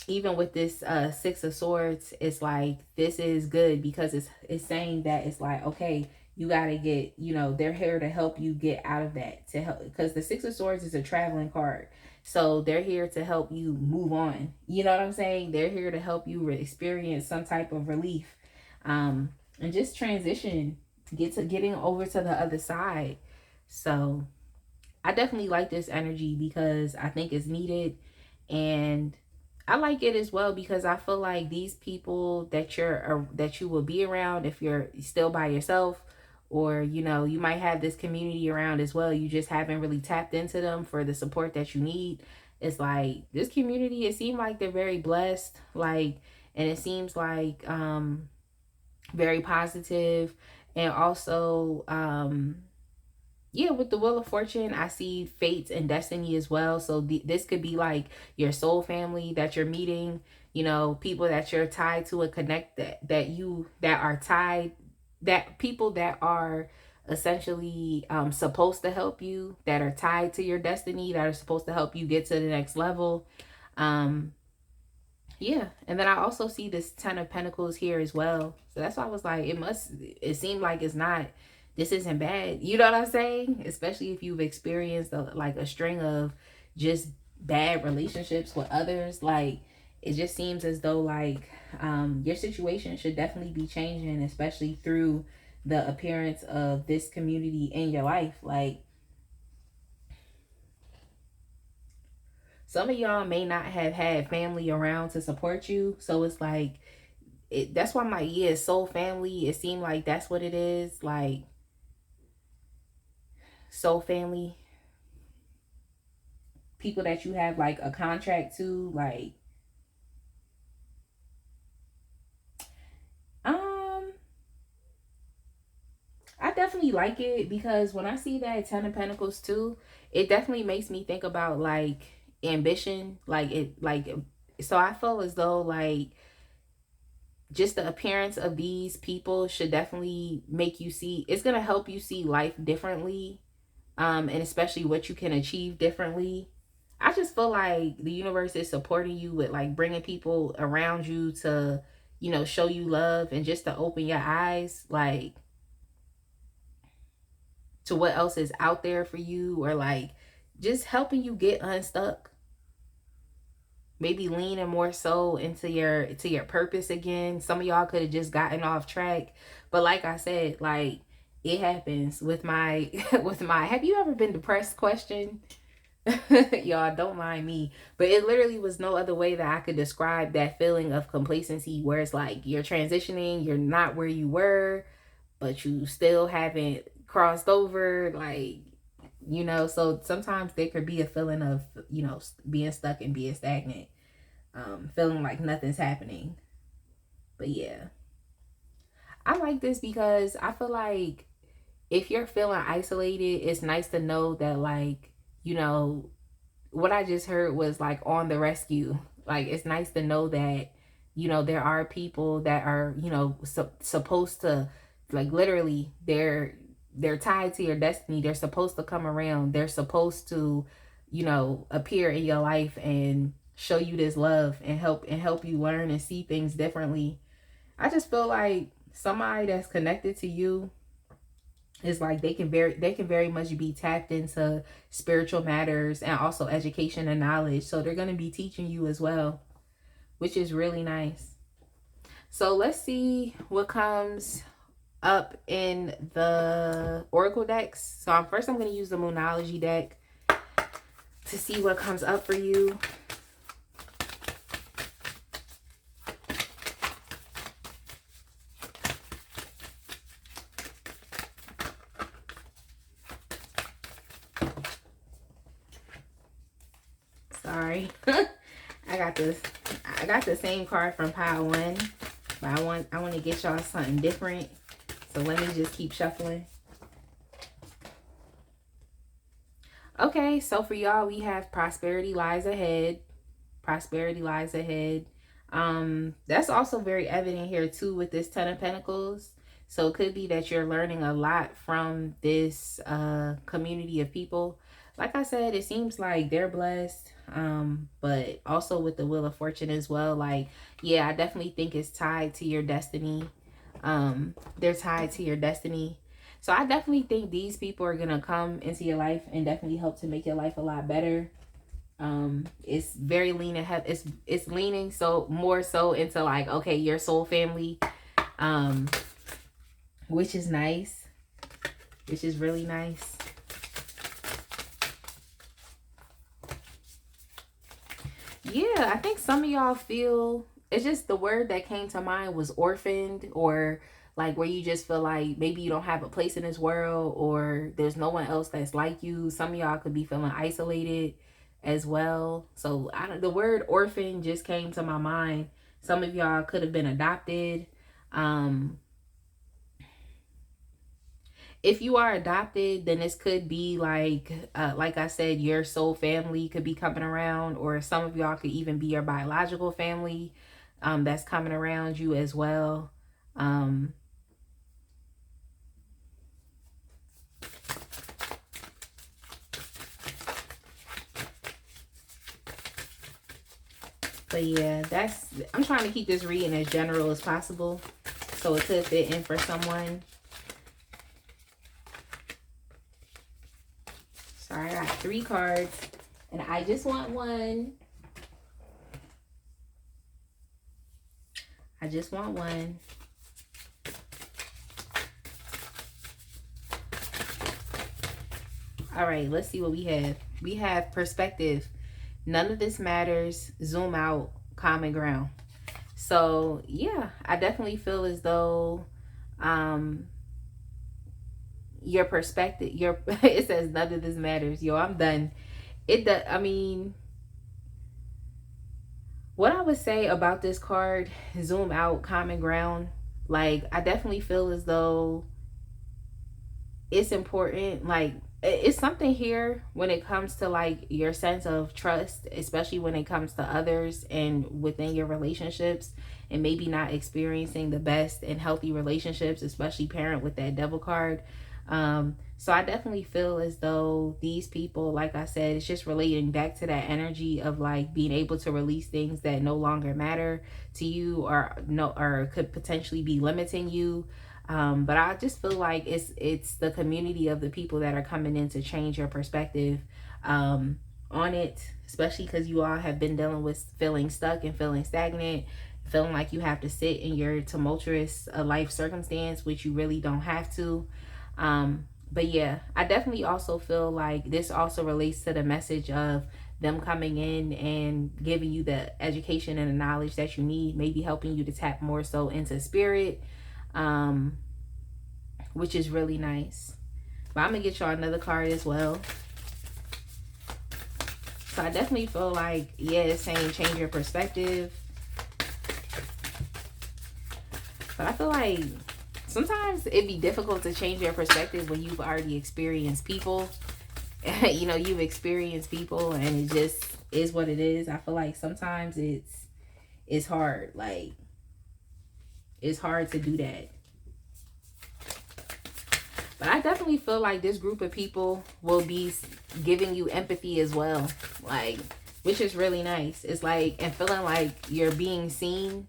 even with this Six of Swords, it's like this is good because it's saying that it's like, okay, you got to get, you know, they're here to help you get out of that, to help, because the Six of Swords is a traveling card. So they're here to help you move on. You know what I'm saying? They're here to help you experience some type of relief, and just transition, getting over to the other side. So I definitely like this energy because I think it's needed. And I like it as well because I feel like these people that that you will be around, if you're still by yourself, or you know, you might have this community around as well, you just haven't really tapped into them for the support that you need. It's like this community, it seems like they're very blessed, like, and it seems like very positive. And also yeah, with the Wheel of Fortune, I see fate and destiny as well. So this could be like your soul family that you're meeting, you know, people that you're tied to, and connect that are tied, that people that are essentially supposed to help you, that are tied to your destiny, that are supposed to help you get to the next level. Um, yeah, and then I also see this Ten of Pentacles here as well. So that's why I was like, it seemed like it's not, this isn't bad. You know what I'm saying? Especially if you've experienced like a string of just bad relationships with others. Like, it just seems as though like your situation should definitely be changing, especially through the appearance of this community in your life. Like, some of y'all may not have had family around to support you. So it's like, that's why I'm like, yeah, soul family. It seemed like that's what it is. Like, soul family, people that you have like a contract to, like, I definitely like it because when I see that Ten of Pentacles too, it definitely makes me think about like ambition, like it, like, so I feel as though like just the appearance of these people should definitely make you see, it's going to help you see life differently, and especially what you can achieve differently. I just feel like the universe is supporting you with like bringing people around you to, you know, show you love and just to open your eyes, like, to what else is out there for you, or like just helping you get unstuck. Maybe leaning more so into your purpose again. Some of y'all could have just gotten off track, but like I said, like, it happens with my with my have you ever been depressed question. Y'all don't mind me, but it literally was no other way that I could describe that feeling of complacency, where it's like you're transitioning, you're not where you were, but you still haven't crossed over, like, you know. So sometimes there could be a feeling of, you know, being stuck and being stagnant, feeling like nothing's happening. But yeah, I like this because I feel like if you're feeling isolated, it's nice to know that, like, you know, what I just heard was like on the rescue. Like, it's nice to know that, you know, there are people that are, you know, supposed to, like, literally they're tied to your destiny. They're supposed to come around. They're supposed to, you know, appear in your life and show you this love and help you learn and see things differently. I just feel like somebody that's connected to you is like they can very much be tapped into spiritual matters and also education and knowledge. So they're going to be teaching you as well, which is really nice. So let's see what comes up in the oracle decks. So I'm going to use the Moonology deck to see what comes up for you. Sorry. I got the same card from pile 1, but I want to get y'all something different. So let me just keep shuffling. Okay, so for y'all, we have prosperity lies ahead. Prosperity lies ahead. That's also very evident here too with this Ten of Pentacles. So it could be that you're learning a lot from this community of people. Like I said, it seems like they're blessed. But also with the Wheel of Fortune as well. Like, yeah, I definitely think it's tied to your destiny. They're tied to your destiny. So I definitely think these people are gonna come into your life and definitely help to make your life a lot better. It's very leaning, it's leaning so more so into like, okay, your soul family, um which is nice, which is really nice. Yeah, I think some of y'all feel, it's just the word that came to mind was orphaned, or like where you just feel like maybe you don't have a place in this world, or there's no one else that's like you. Some of y'all could be feeling isolated as well. So I don't, the word orphan just came to my mind. Some of y'all could have been adopted. Um, if you are adopted, then this could be like I said, your soul family could be coming around, or some of y'all could even be your biological family, that's coming around you as well. Um, but yeah, I'm trying to keep this reading as general as possible, so it could fit in for someone. Sorry, I got 3 cards, and I just want one. I just want one. All right, let's see what we have. We have perspective. None of this matters. Zoom out. Common ground. So yeah, I definitely feel as though um your perspective, your it says none of this matters. Yo, I'm done. It does. I mean, what I would say about this card, zoom out, common ground. Like, I definitely feel as though it's important. Like, it's something here when it comes to like your sense of trust, especially when it comes to others and within your relationships, and maybe not experiencing the best and healthy relationships, especially parent with that devil card. So I definitely feel as though these people, like I said, it's just relating back to that energy of like being able to release things that no longer matter to you, or no, or could potentially be limiting you. But I just feel like it's the community of the people that are coming in to change your perspective on it, especially because you all have been dealing with feeling stuck and feeling stagnant, feeling like you have to sit in your tumultuous life circumstance, which you really don't have to. But yeah, I definitely also feel like this also relates to the message of them coming in and giving you the education and the knowledge that you need, maybe helping you to tap more so into spirit, um, which is really nice. But I'm gonna get y'all another card as well. So I definitely feel like, yeah, it's saying change your perspective. But I feel like sometimes it'd be difficult to change your perspective when you've already experienced people. You know, you've experienced people and it just is what it is. I feel like sometimes it's hard. Like, it's hard to do that. But I definitely feel like this group of people will be giving you empathy as well. Like, which is really nice. It's like, and feeling like you're being seen.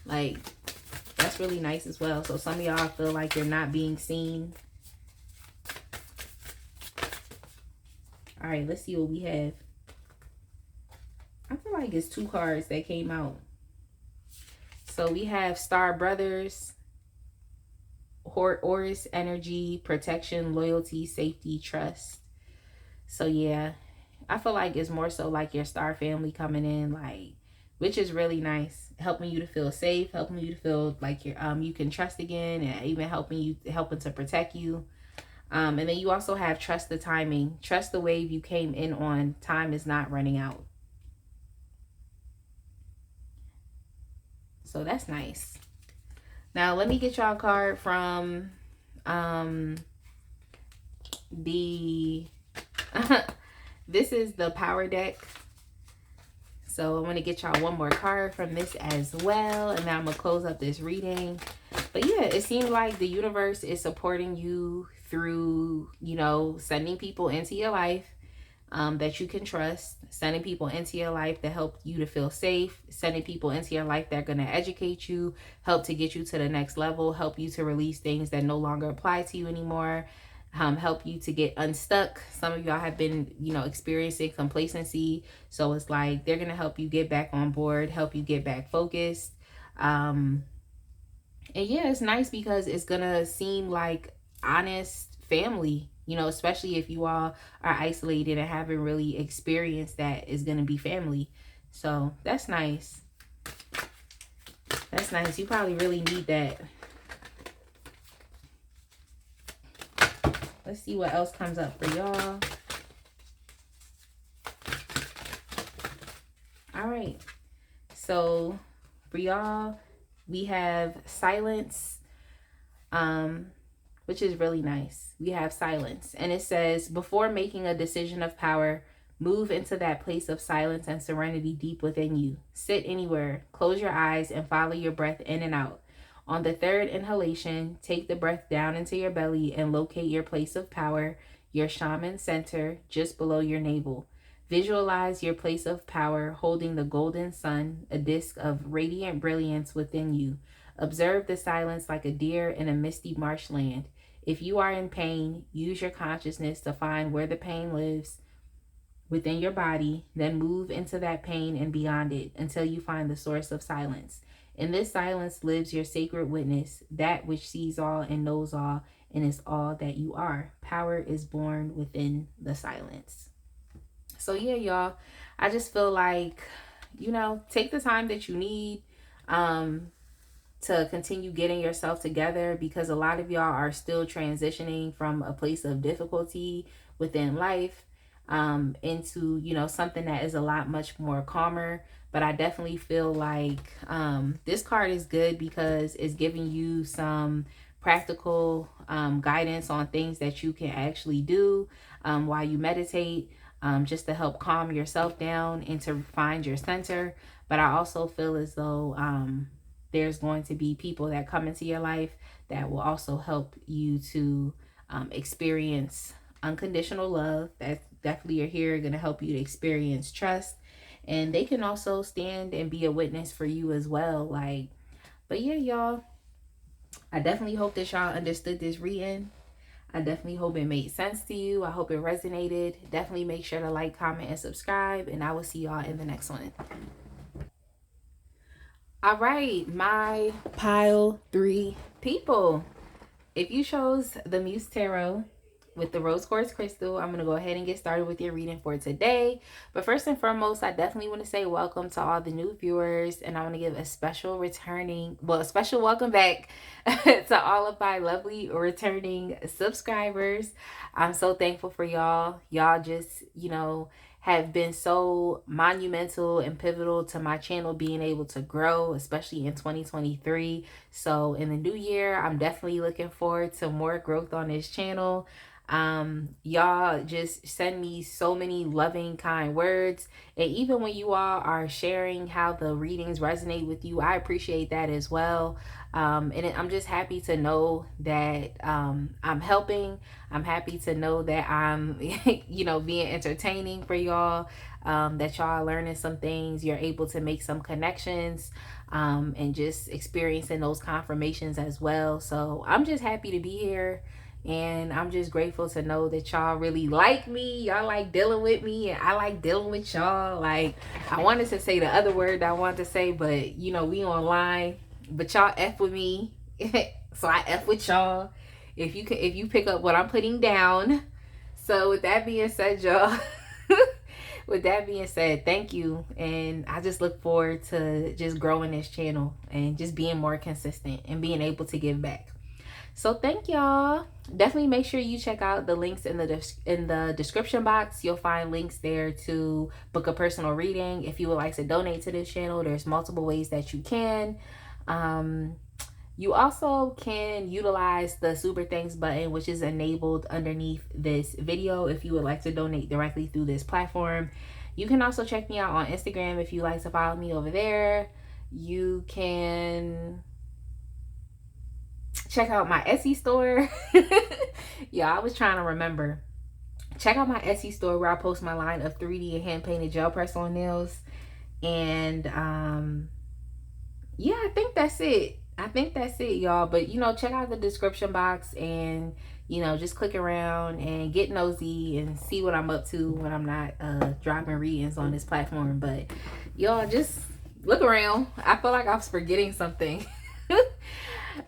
Like, that's really nice as well. So some of y'all feel like you're not being seen. All right, let's see what we have. I feel like it's 2 cards that came out. So we have Star Brothers, Horus energy, protection, loyalty, safety, trust. So yeah, I feel like it's more so like your star family coming in, like, which is really nice, helping you to feel safe, helping you to feel like you're you can trust again, and even helping to protect you. And then you also have trust the timing, trust the wave you came in on. Time is not running out. So that's nice. Now let me get y'all a card from the This is the power deck. So I'm going to get y'all one more card from this as well. And then I'm going to close up this reading. But yeah, it seems like the universe is supporting you through, sending people into your life that you can trust, sending people into your life that help you to feel safe, sending people into your life that are going to educate you, help to get you to the next level, help you to release things that no longer apply to you anymore, help you to get unstuck. Some of y'all have been, experiencing complacency. So it's like they're going to help you get back on board, help you get back focused. And yeah, it's nice because it's going to seem like honest family, especially if you all are isolated and haven't really experienced that, is going to be family. So that's nice. That's nice. You probably really need that. Let's see what else comes up for y'all. All right. So for y'all, we have silence, which is really nice. We have silence. And it says, before making a decision of power, move into that place of silence and serenity deep within you. Sit anywhere, close your eyes, and follow your breath in and out. On the third inhalation, take the breath down into your belly and locate your place of power, your shaman center, just below your navel. Visualize your place of power holding the golden sun, a disk of radiant brilliance within you. Observe the silence like a deer in a misty marshland. If you are in pain, use your consciousness to find where the pain lives within your body, then move into that pain and beyond it until you find the source of silence. In this silence lives your sacred witness, that which sees all and knows all and is all that you are. Power is born within the silence. So yeah, y'all, I just feel like, take the time that you need to continue getting yourself together, because a lot of y'all are still transitioning from a place of difficulty within life into, something that is a lot much more calmer. But I definitely feel like this card is good because it's giving you some practical guidance on things that you can actually do while you meditate, just to help calm yourself down and to find your center. But I also feel as though there's going to be people that come into your life that will also help you to experience unconditional love. That definitely are here, going to help you to experience trust. And they can also stand and be a witness for you as well. But yeah, y'all, I definitely hope that y'all understood this reading. I definitely hope it made sense to you. I hope it resonated. Definitely make sure to like, comment, and subscribe. And I will see y'all in the next one. All right, my pile 3 people. If you chose the Muse Tarot with the rose quartz crystal, I'm going to go ahead and get started with your reading for today. But first and foremost, I definitely want to say welcome to all the new viewers. And I want to give a special welcome back to all of my lovely returning subscribers. I'm so thankful for y'all. Y'all just, have been so monumental and pivotal to my channel being able to grow, especially in 2023. So in the new year, I'm definitely looking forward to more growth on this channel. Y'all just send me so many loving, kind words. And even when you all are sharing how the readings resonate with you, I appreciate that as well. I'm just happy to know that I'm helping. I'm happy to know that I'm, being entertaining for y'all, that y'all are learning some things. You're able to make some connections and just experiencing those confirmations as well. So I'm just happy to be here. And I'm just grateful to know that y'all really like me. Y'all like dealing with me, and I like dealing with y'all. Like, I wanted to say the other word that I wanted to say, but we online. But y'all F with me. So I F with y'all. If you pick up what I'm putting down. So with that being said, y'all. With that being said, thank you. And I just look forward to just growing this channel and just being more consistent and being able to give back. So thank y'all. Definitely make sure you check out the links in the description box. You'll find links there to book a personal reading. If you would like to donate to this channel, there's multiple ways that you can. You also can utilize the super thanks button, which is enabled underneath this video if you would like to donate directly through this platform. You can also check me out on Instagram if you like to follow me over there. You can check out my Etsy store. Yeah, I was trying to remember. Check out my Etsy store where I post my line of 3D and hand painted gel press on nails. And yeah, I think that's it. I think that's it, y'all. But you know, check out the description box and you know, just click around and get nosy and see what I'm up to when I'm not dropping readings on this platform. But y'all just look around. I feel like I was forgetting something.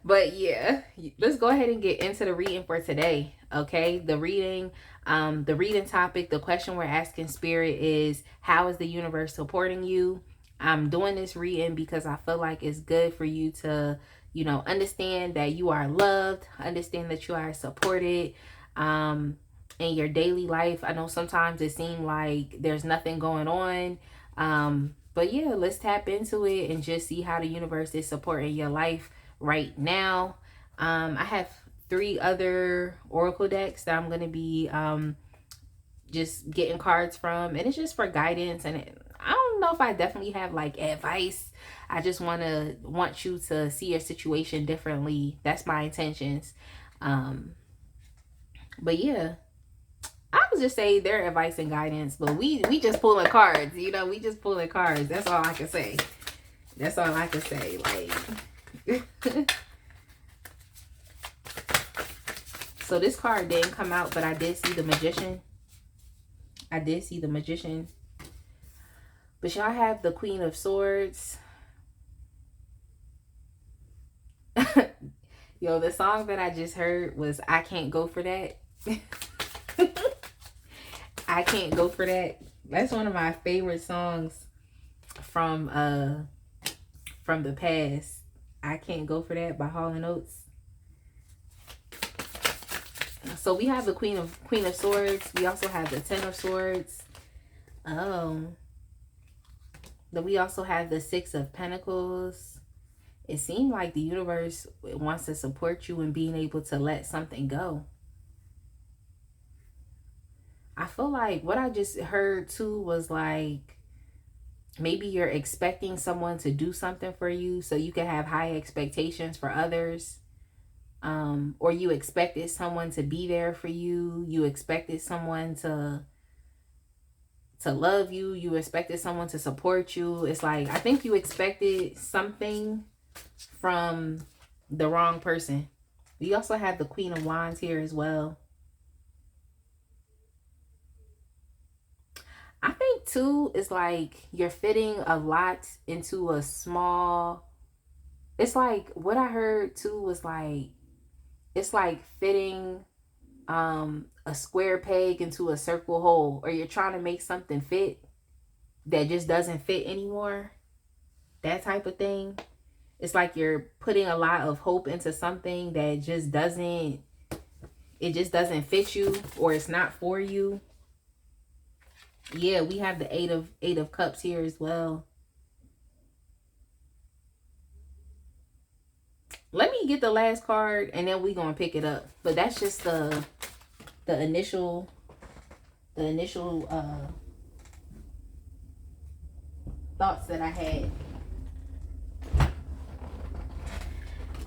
But yeah, let's go ahead and get into the reading for today. Okay, the reading topic, the question we're asking spirit is, how is the universe supporting you? I'm doing this reading because I feel like it's good for you to, you know, understand that you are loved, understand that you are supported in your daily life. I know sometimes it seems like there's nothing going on. But yeah, let's tap into it and just see how the universe is supporting your life right now. I have 3 other oracle decks that I'm going to be just getting cards from, and it's just for guidance. And I don't know if I definitely have like advice. I just want you to see your situation differently. That's my intentions. But yeah, I would just say their advice and guidance, but we just pulling cards, you know, we just pulling cards. That's all I can say. That's all I can say. Like so this card didn't come out, but I did see the Magician. I did see the Magician. But y'all have the Queen of Swords. Yo, the song that I just heard was I Can't Go For That. I Can't Go For That. That's one of my favorite songs from the past. I Can't Go For That by Hall & Oates. So we have the Queen of Swords. We also have the Ten of Swords. Then we also have the Six of Pentacles. It seemed like the universe wants to support you in being able to let something go. I feel like what I just heard too was like, maybe you're expecting someone to do something for you so you can have high expectations for others. Or you expected someone to be there for you. You expected someone to love you. You expected someone to support you. It's like, I think you expected something from the wrong person. We also have the Queen of Wands here as well. I think too, it's like you're fitting a lot into a small, it's like what I heard too was like, it's like fitting a square peg into a circle hole, or you're trying to make something fit that just doesn't fit anymore. That type of thing. It's like you're putting a lot of hope into something that just doesn't fit you, or it's not for you. Yeah, we have the eight of cups here as well. Let me get the last card and then we're gonna pick it up. But that's just the initial thoughts that I had.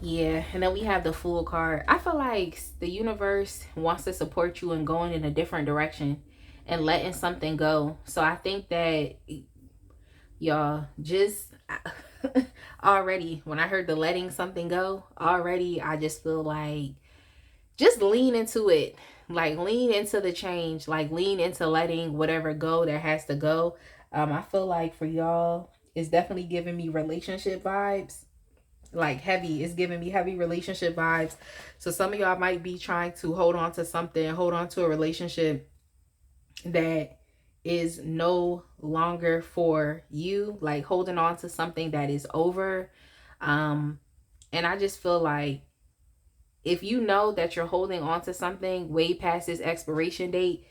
Yeah, and then we have the Fool card. I feel like the universe wants to support you in going in a different direction and letting something go. So I think that y'all just already, when I heard the letting something go, already I just feel like just lean into it. Like lean into the change, like lean into letting whatever go that has to go. I feel like for y'all, it's definitely giving me relationship vibes. Like heavy, it's giving me heavy relationship vibes. So some of y'all might be trying to hold on to something, hold on to a relationship that is no longer for you, like holding on to something that is over. And I just feel like if you know that you're holding on to something way past its expiration date,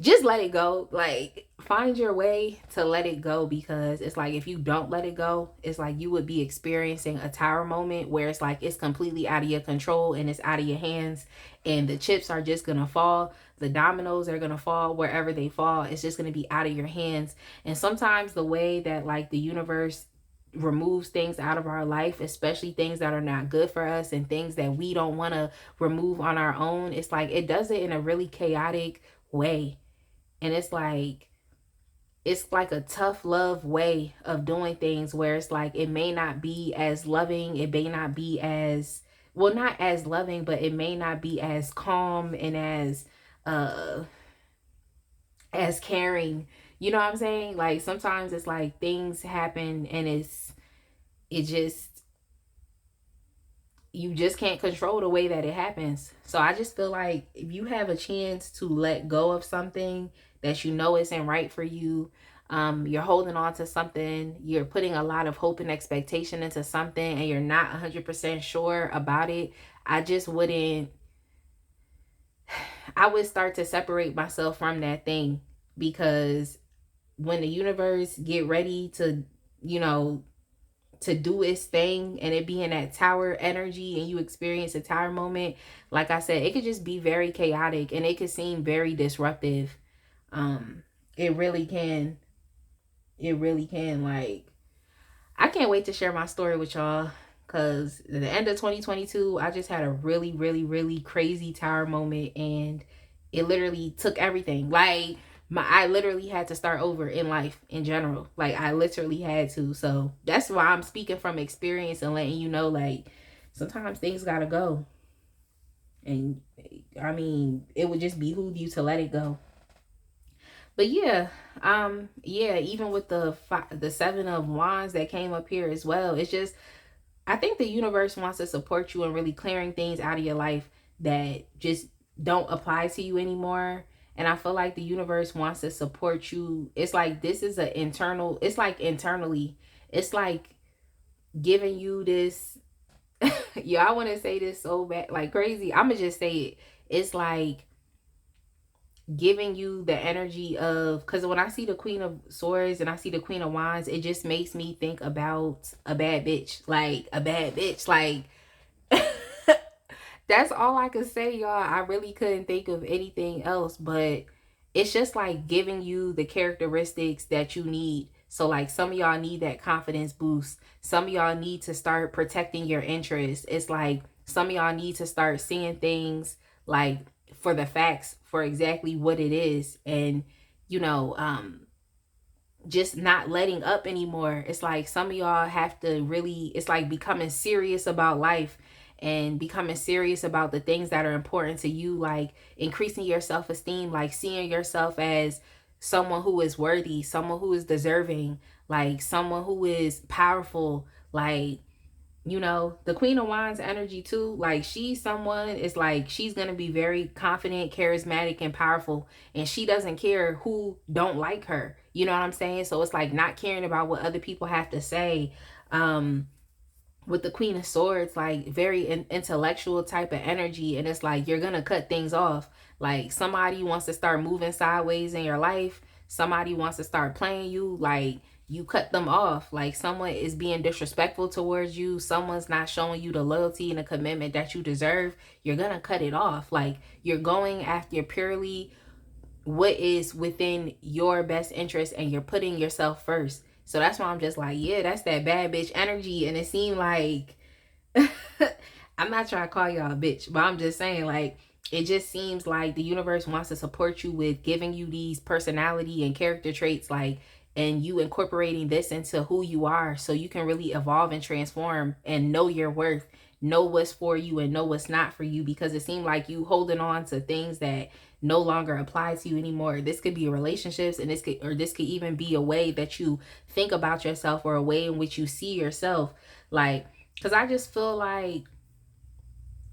just let it go. Like, find your way to let it go, because it's like if you don't let it go, it's like you would be experiencing a tower moment where it's like it's completely out of your control and it's out of your hands, and the chips are just gonna fall. The dominoes are gonna fall wherever they fall. It's just gonna be out of your hands. And sometimes the way that like the universe removes things out of our life, especially things that are not good for us and things that we don't want to remove on our own, it's like it does it in a really chaotic way. And it's like a tough love way of doing things, where it's like it may not be as loving, it may not be as, well, not as loving, but it may not be as calm and uh as caring. You know what I'm saying? Like sometimes it's like things happen and it just, you just can't control the way that it happens. So I just feel like if you have a chance to let go of something that you know isn't right for you, you're holding on to something, you're putting a lot of hope and expectation into something, and you're not 100% sure about it, I just wouldn't, I would start to separate myself from that thing. Because when the universe get ready to, you know, to do its thing and it be in that tower energy and you experience a tower moment, like I said, it could just be very chaotic and it could seem very disruptive. It really can. It really can. Like, I can't wait to share my story with y'all, because at the end of 2022, I just had a really, really, really crazy tower moment, and it literally took everything. Like, I literally had to start over in life in general. Like, I literally had to. So that's why I'm speaking from experience and letting you know, like, sometimes things gotta go. And I mean, it would just behoove you to let it go. But yeah, yeah, even with the 7 of Wands that came up here as well, it's just, I think the universe wants to support you in really clearing things out of your life that just don't apply to you anymore. And I feel like the universe wants to support you. It's like this is a internal, it's like internally, it's like giving you this. Yeah, I want to say this so bad, like crazy. I'm gonna just say it. It's like giving you the energy of, because when I see the Queen of Swords and I see the Queen of Wands, it just makes me think about a bad bitch. Like a bad bitch. Like that's all I could say, y'all. I really couldn't think of anything else, but it's just like giving you the characteristics that you need. So like some of y'all need that confidence boost. Some of y'all need to start protecting your interests. It's like some of y'all need to start seeing things like for the facts, for exactly what it is. And you know, just not letting up anymore. It's like some of y'all have to really, it's like becoming serious about life and becoming serious about the things that are important to you, like increasing your self-esteem, like seeing yourself as someone who is worthy, someone who is deserving, like someone who is powerful. Like, you know, the Queen of Wands energy too, like she's someone, it's like she's gonna be very confident, charismatic, and powerful, and she doesn't care who don't like her. You know what I'm saying? So it's like not caring about what other people have to say. With the Queen of Swords, like very intellectual type of energy, and it's like you're gonna cut things off. Like somebody wants to start moving sideways in your life, somebody wants to start playing you, like you cut them off. Like someone is being disrespectful towards you, someone's not showing you the loyalty and the commitment that you deserve, you're gonna cut it off. Like you're going after purely what is within your best interest, and you're putting yourself first. So that's why I'm just like, yeah, that's that bad bitch energy. And it seemed like I'm not trying to call y'all a bitch, but I'm just saying, like, it just seems like the universe wants to support you with giving you these personality and character traits, like, and you incorporating this into who you are so you can really evolve and transform and know your worth, know what's for you and know what's not for you. Because it seemed like you holding on to things that no longer apply to you anymore. This could be relationships, and this could even be a way that you think about yourself, or a way in which you see yourself. Like, because I just feel like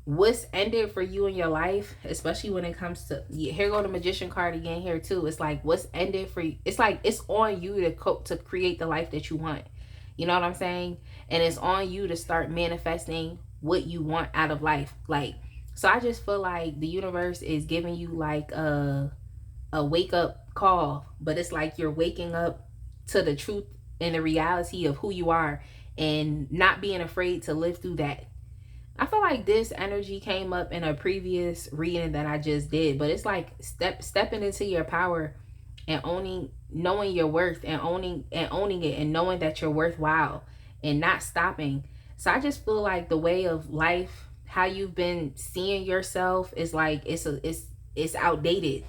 what's ended for you in your life, especially when it comes to, here go the Magician card again here too. It's like what's ended for you, it's like it's on you to create the life that you want. You know what I'm saying? And it's on you to start manifesting what you want out of life. Like, so I just feel like the universe is giving you like a a wake up call, but it's like you're waking up to the truth and the reality of who you are and not being afraid to live through that. I feel like this energy came up in a previous reading that I just did, but it's like stepping into your power and knowing your worth and owning it and knowing that you're worthwhile and not stopping. So I just feel like the way of life, how you've been seeing yourself is like it's outdated.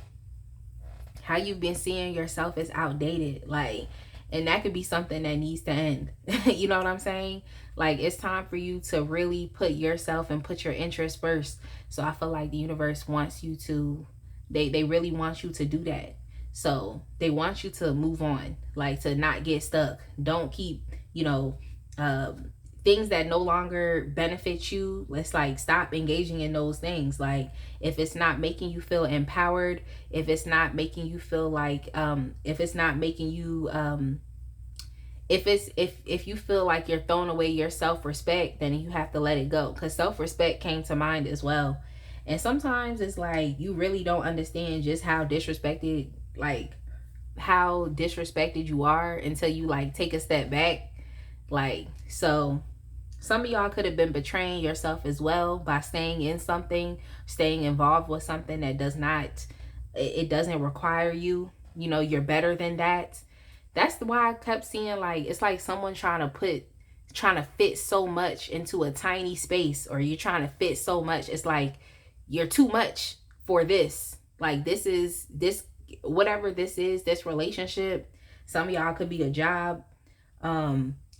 How you've been seeing yourself is outdated. Like, and that could be something that needs to end. You know what I'm saying? Like, it's time for you to really put yourself and put your interests first. So I feel like the universe wants you to, they really want you to do that. So they want you to move on, like to not get stuck. Don't keep, things that no longer benefit you. Let's like stop engaging in those things. Like, if it's not making you feel empowered, if it's not making you feel like, if it's not making you, if you feel like you're throwing away your self-respect, then you have to let it go, because self-respect came to mind as well. And sometimes it's like you really don't understand just how disrespected, like how disrespected you are until you like take a step back. Like, so some of y'all could have been betraying yourself as well by staying in something, staying involved with something that it doesn't require you. You know, you're better than that. That's why I kept seeing like, it's like someone trying to fit so much into a tiny space, or you're trying to fit so much. It's like, you're too much for this. Like, this, whatever this is, this relationship. Some of y'all could be a job.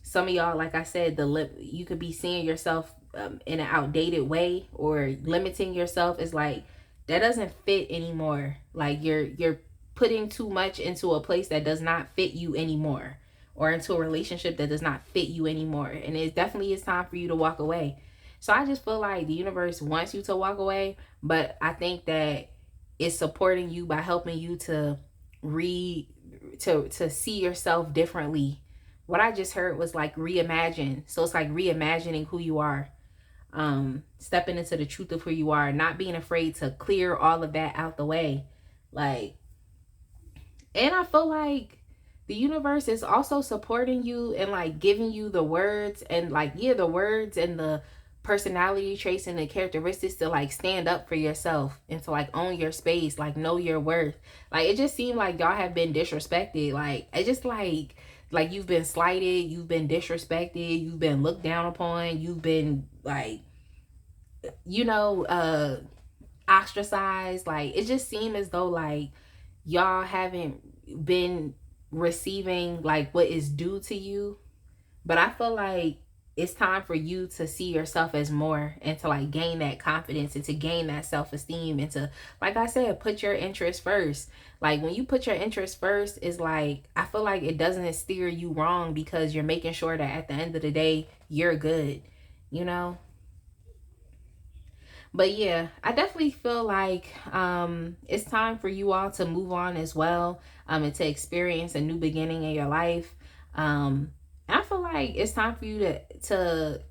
Some of y'all, like I said, you could be seeing yourself in an outdated way, or limiting yourself. Is like, that doesn't fit anymore. Like, you're putting too much into a place that does not fit you anymore, or into a relationship that does not fit you anymore. And it definitely is time for you to walk away. So I just feel like the universe wants you to walk away, but I think that it's supporting you by helping you to see yourself differently. What I just heard was like reimagine. So it's like reimagining who you are, stepping into the truth of who you are, not being afraid to clear all of that out the way. Like, and I feel like the universe is also supporting you and like giving you the words and like, yeah, the words and the personality traits and the characteristics to like stand up for yourself and to like own your space, like know your worth. Like, it just seemed like y'all have been disrespected. Like, it just like you've been slighted, you've been disrespected, you've been looked down upon, you've been like, ostracized. Like, it just seemed as though like y'all haven't been receiving like what is due to you. But I feel like it's time for you to see yourself as more, and to like gain that confidence and to gain that self-esteem, and to, like I said, put your interests first. Like, when you put your interests first, is like, I feel like it doesn't steer you wrong, because you're making sure that at the end of the day, you're good, you know? But yeah, I definitely feel like it's time for you all to move on as well, and to experience a new beginning in your life. I feel like it's time for you to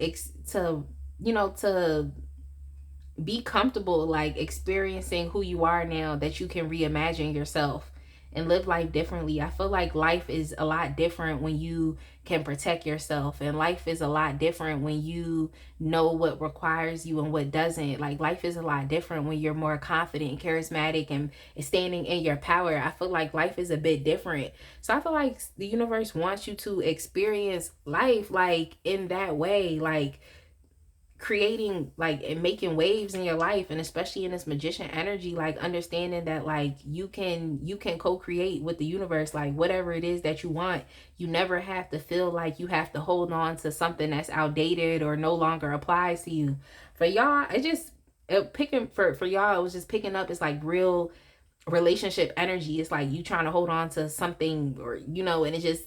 be comfortable, like experiencing who you are now, that you can reimagine yourself and live life differently. I feel like life is a lot different when you can protect yourself, and life is a lot different when you know what requires you and what doesn't. Like, life is a lot different when you're more confident and charismatic and standing in your power. I feel like life is a bit different. So I feel like the universe wants you to experience life like in that way, like creating like and making waves in your life, and especially in this magician energy, like understanding that like you can co-create with the universe, like whatever it is that you want. You never have to feel like you have to hold on to something that's outdated or no longer applies to you. For y'all, for y'all, it was just picking up, it's like real relationship energy. It's like you trying to hold on to something, or and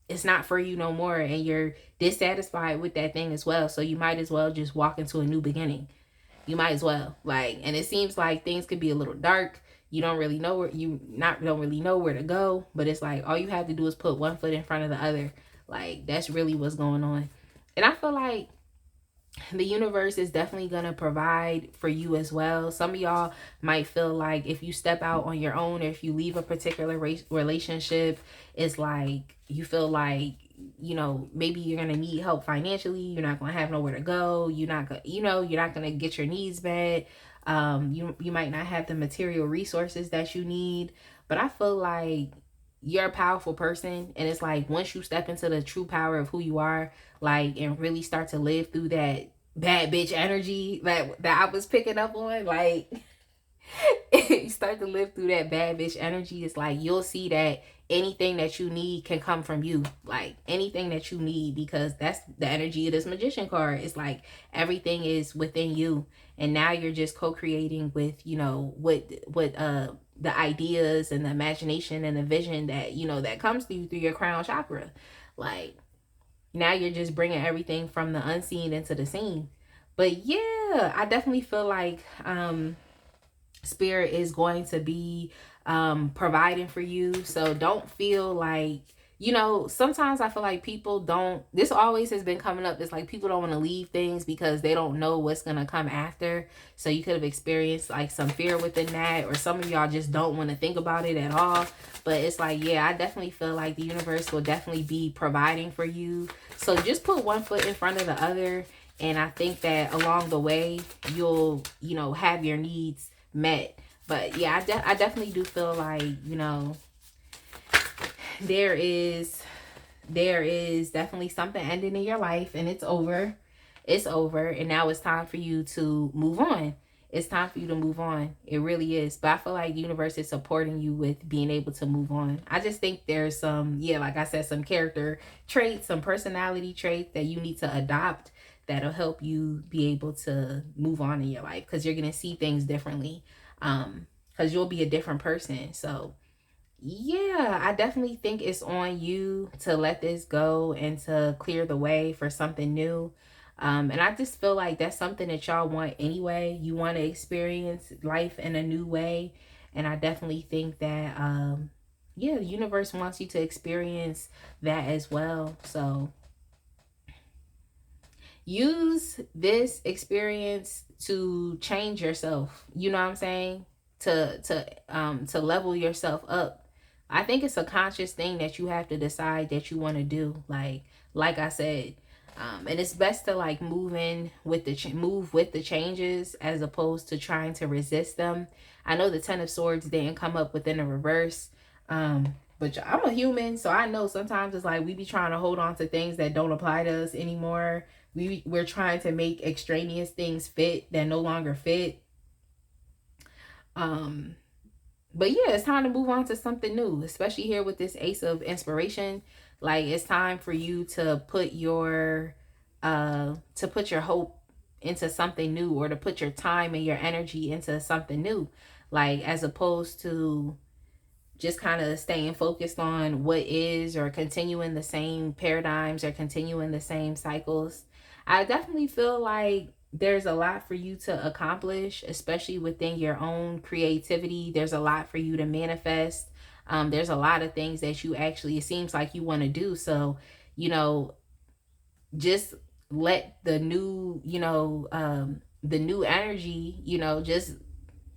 it's not for you no more, and you're dissatisfied with that thing as well. So you might as well just walk into a new beginning. You might as well, like, and it seems like things could be a little dark. You don't really know where to go, but it's like all you have to do is put one foot in front of the other. Like, that's really what's going on. And I feel like The universe is definitely going to provide for you as well. Some of y'all might feel like if you step out on your own, or if you leave a particular relationship, it's like you feel like, you know, maybe you're going to need help financially. You're not going to have nowhere to go. You're not going to, you know, you're not going to get your needs met. You might not have the material resources that you need. But I feel like you're a powerful person, and it's like once you step into the true power of who you are, like, and really start to live through that bad bitch energy that I was picking up on, like, you start to live through that bad bitch energy, it's like you'll see that anything that you need can come from you. Like anything that you need, because that's the energy of this magician card. It's like everything is within you, and now you're just co-creating with, you know, what the ideas and the imagination and the vision that, you know, that comes to you through your crown chakra. Like now you're just bringing everything from the unseen into the seen. But yeah, I definitely feel like spirit is going to be providing for you. So don't feel like, you know, sometimes I feel like people don't, this always has been coming up, it's like people don't want to leave things because they don't know what's going to come after. So you could have experienced like some fear within that, or some of y'all just don't want to think about it at all. But it's like, yeah, I definitely feel like the universe will definitely be providing for you. So just put one foot in front of the other, and I think that along the way you'll, you know, have your needs met. But yeah, I definitely do feel like, you know, there is definitely something ending in your life, and it's over. It's over, and now it's time for you to move on. It's time for you to move on. It really is. But I feel like the universe is supporting you with being able to move on. I just think there's some, yeah, like I said, some character traits, some personality traits that you need to adopt that'll help you be able to move on in your life, because you're going to see things differently, because you'll be a different person. So yeah, I definitely think it's on you to let this go and to clear the way for something new. And I just feel like that's something that y'all want anyway. You want to experience life in a new way. And I definitely think that, yeah, the universe wants you to experience that as well. So use this experience to change yourself. You know what I'm saying? To level yourself up. I think it's a conscious thing that you have to decide that you want to do. Like I said, and it's best to like move in with the move with the changes as opposed to trying to resist them. I know the Ten of Swords didn't come up within the reverse, but I'm a human, so I know sometimes it's like we be trying to hold on to things that don't apply to us anymore. We're trying to make extraneous things fit that no longer fit. But yeah, it's time to move on to something new, especially here with this Ace of Inspiration. Like it's time for you to put your hope into something new, or to put your time and your energy into something new. Like as opposed to just kind of staying focused on what is, or continuing the same paradigms, or continuing the same cycles. I definitely feel like there's a lot for you to accomplish, especially within your own creativity. There's a lot for you to manifest. There's a lot of things that you actually, it seems like you want to do. So, you know, just let the new, the new energy,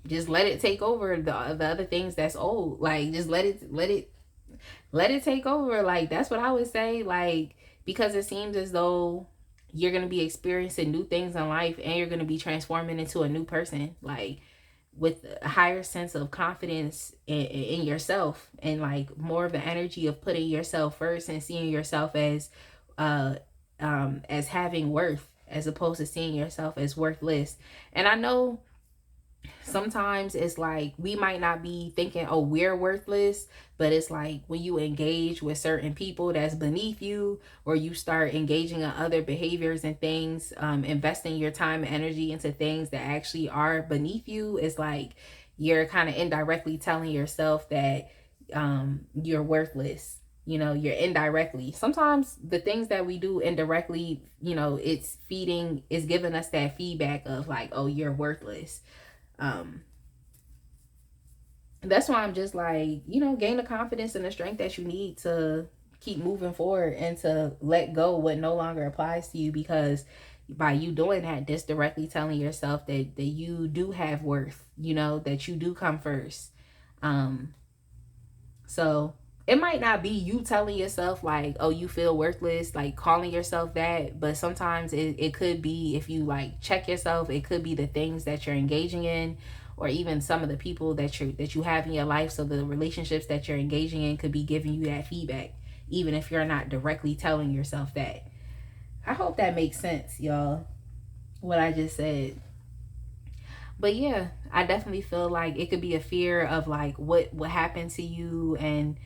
just let it take over the other things that's old. Like just let it take over. Like that's what I would say. Like, because it seems as though you're going to be experiencing new things in life, and you're going to be transforming into a new person, like with a higher sense of confidence in yourself, and like more of the energy of putting yourself first and seeing yourself as having worth, as opposed to seeing yourself as worthless. And I know sometimes it's like we might not be thinking, oh, we're worthless, but it's like when you engage with certain people that's beneath you, or you start engaging in other behaviors and things, investing your time and energy into things that actually are beneath you, it's like you're kind of indirectly telling yourself that you're worthless. You're indirectly, sometimes the things that we do indirectly, it's giving us that feedback of like, oh, you're worthless. That's why I'm just like, gain the confidence and the strength that you need to keep moving forward, and to let go what no longer applies to you, because by you doing that, just directly telling yourself that you do have worth, you know, that you do come first. um so it might not be you telling yourself like, oh, you feel worthless, like calling yourself that, but sometimes it could be, if you like check yourself, it could be the things that you're engaging in, or even some of the people that you have in your life. So the relationships that you're engaging in could be giving you that feedback, even if you're not directly telling yourself that. I hope that makes sense, y'all, what I just said. But yeah, I definitely feel like it could be a fear of like what happened to you, and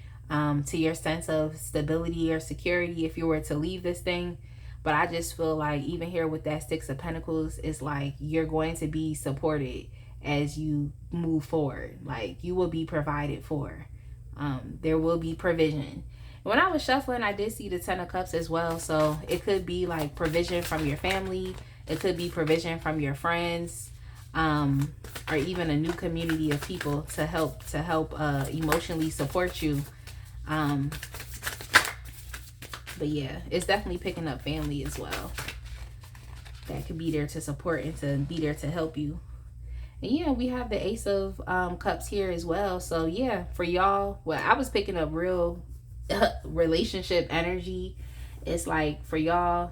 to your sense of stability or security if you were to leave this thing. But I just feel like even here with that Six of Pentacles, it's like you're going to be supported as you move forward. Like you will be provided for. There will be provision. When I was shuffling, I did see the Ten of Cups as well. So it could be like provision from your family. It could be provision from your friends, or even a new community of people to help emotionally support you. But yeah, it's definitely picking up family as well. That could be there to support and to be there to help you. And yeah, we have the Ace of Cups here as well. So yeah, for y'all, well, I was picking up real relationship energy. It's like for y'all,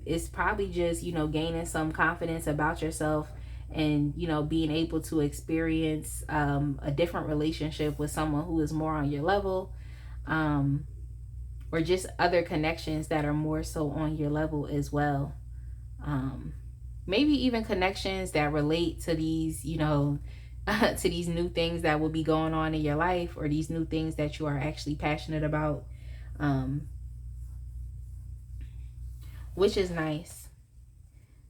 it's probably just, you know, gaining some confidence about yourself, and, you know, being able to experience a different relationship with someone who is more on your level, or just other connections that are more so on your level as well. Maybe even connections that relate to these, you know, to these new things that will be going on in your life, or these new things that you are actually passionate about, which is nice.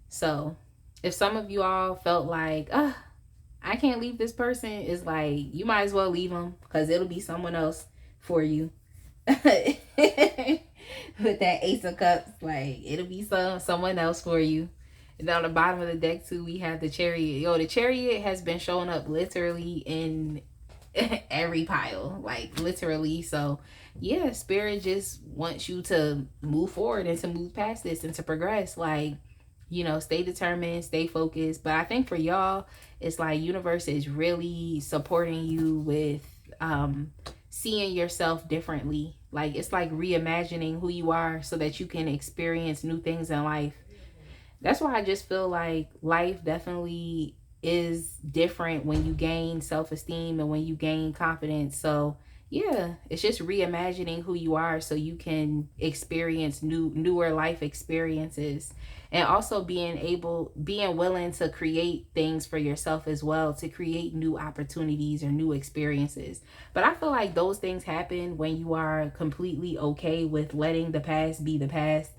So if some of you all felt like, I can't leave this person, is like, you might as well leave them, because it'll be someone else for you. With that Ace of Cups, like it'll be someone else for you. And on the bottom of the deck too, we have the Chariot. Yo, the Chariot has been showing up literally in every pile, like literally. So yeah, Spirit just wants you to move forward and to move past this and to progress. Like, you know, stay determined, stay focused. But I think for y'all, it's like universe is really supporting you with seeing yourself differently. Like it's like reimagining who you are so that you can experience new things in life. That's why I just feel like life definitely is different when you gain self-esteem and when you gain confidence. So yeah, it's just reimagining who you are so you can experience newer life experiences, and also being willing to create things for yourself as well, to create new opportunities or new experiences. But I feel like those things happen when you are completely okay with letting the past be the past.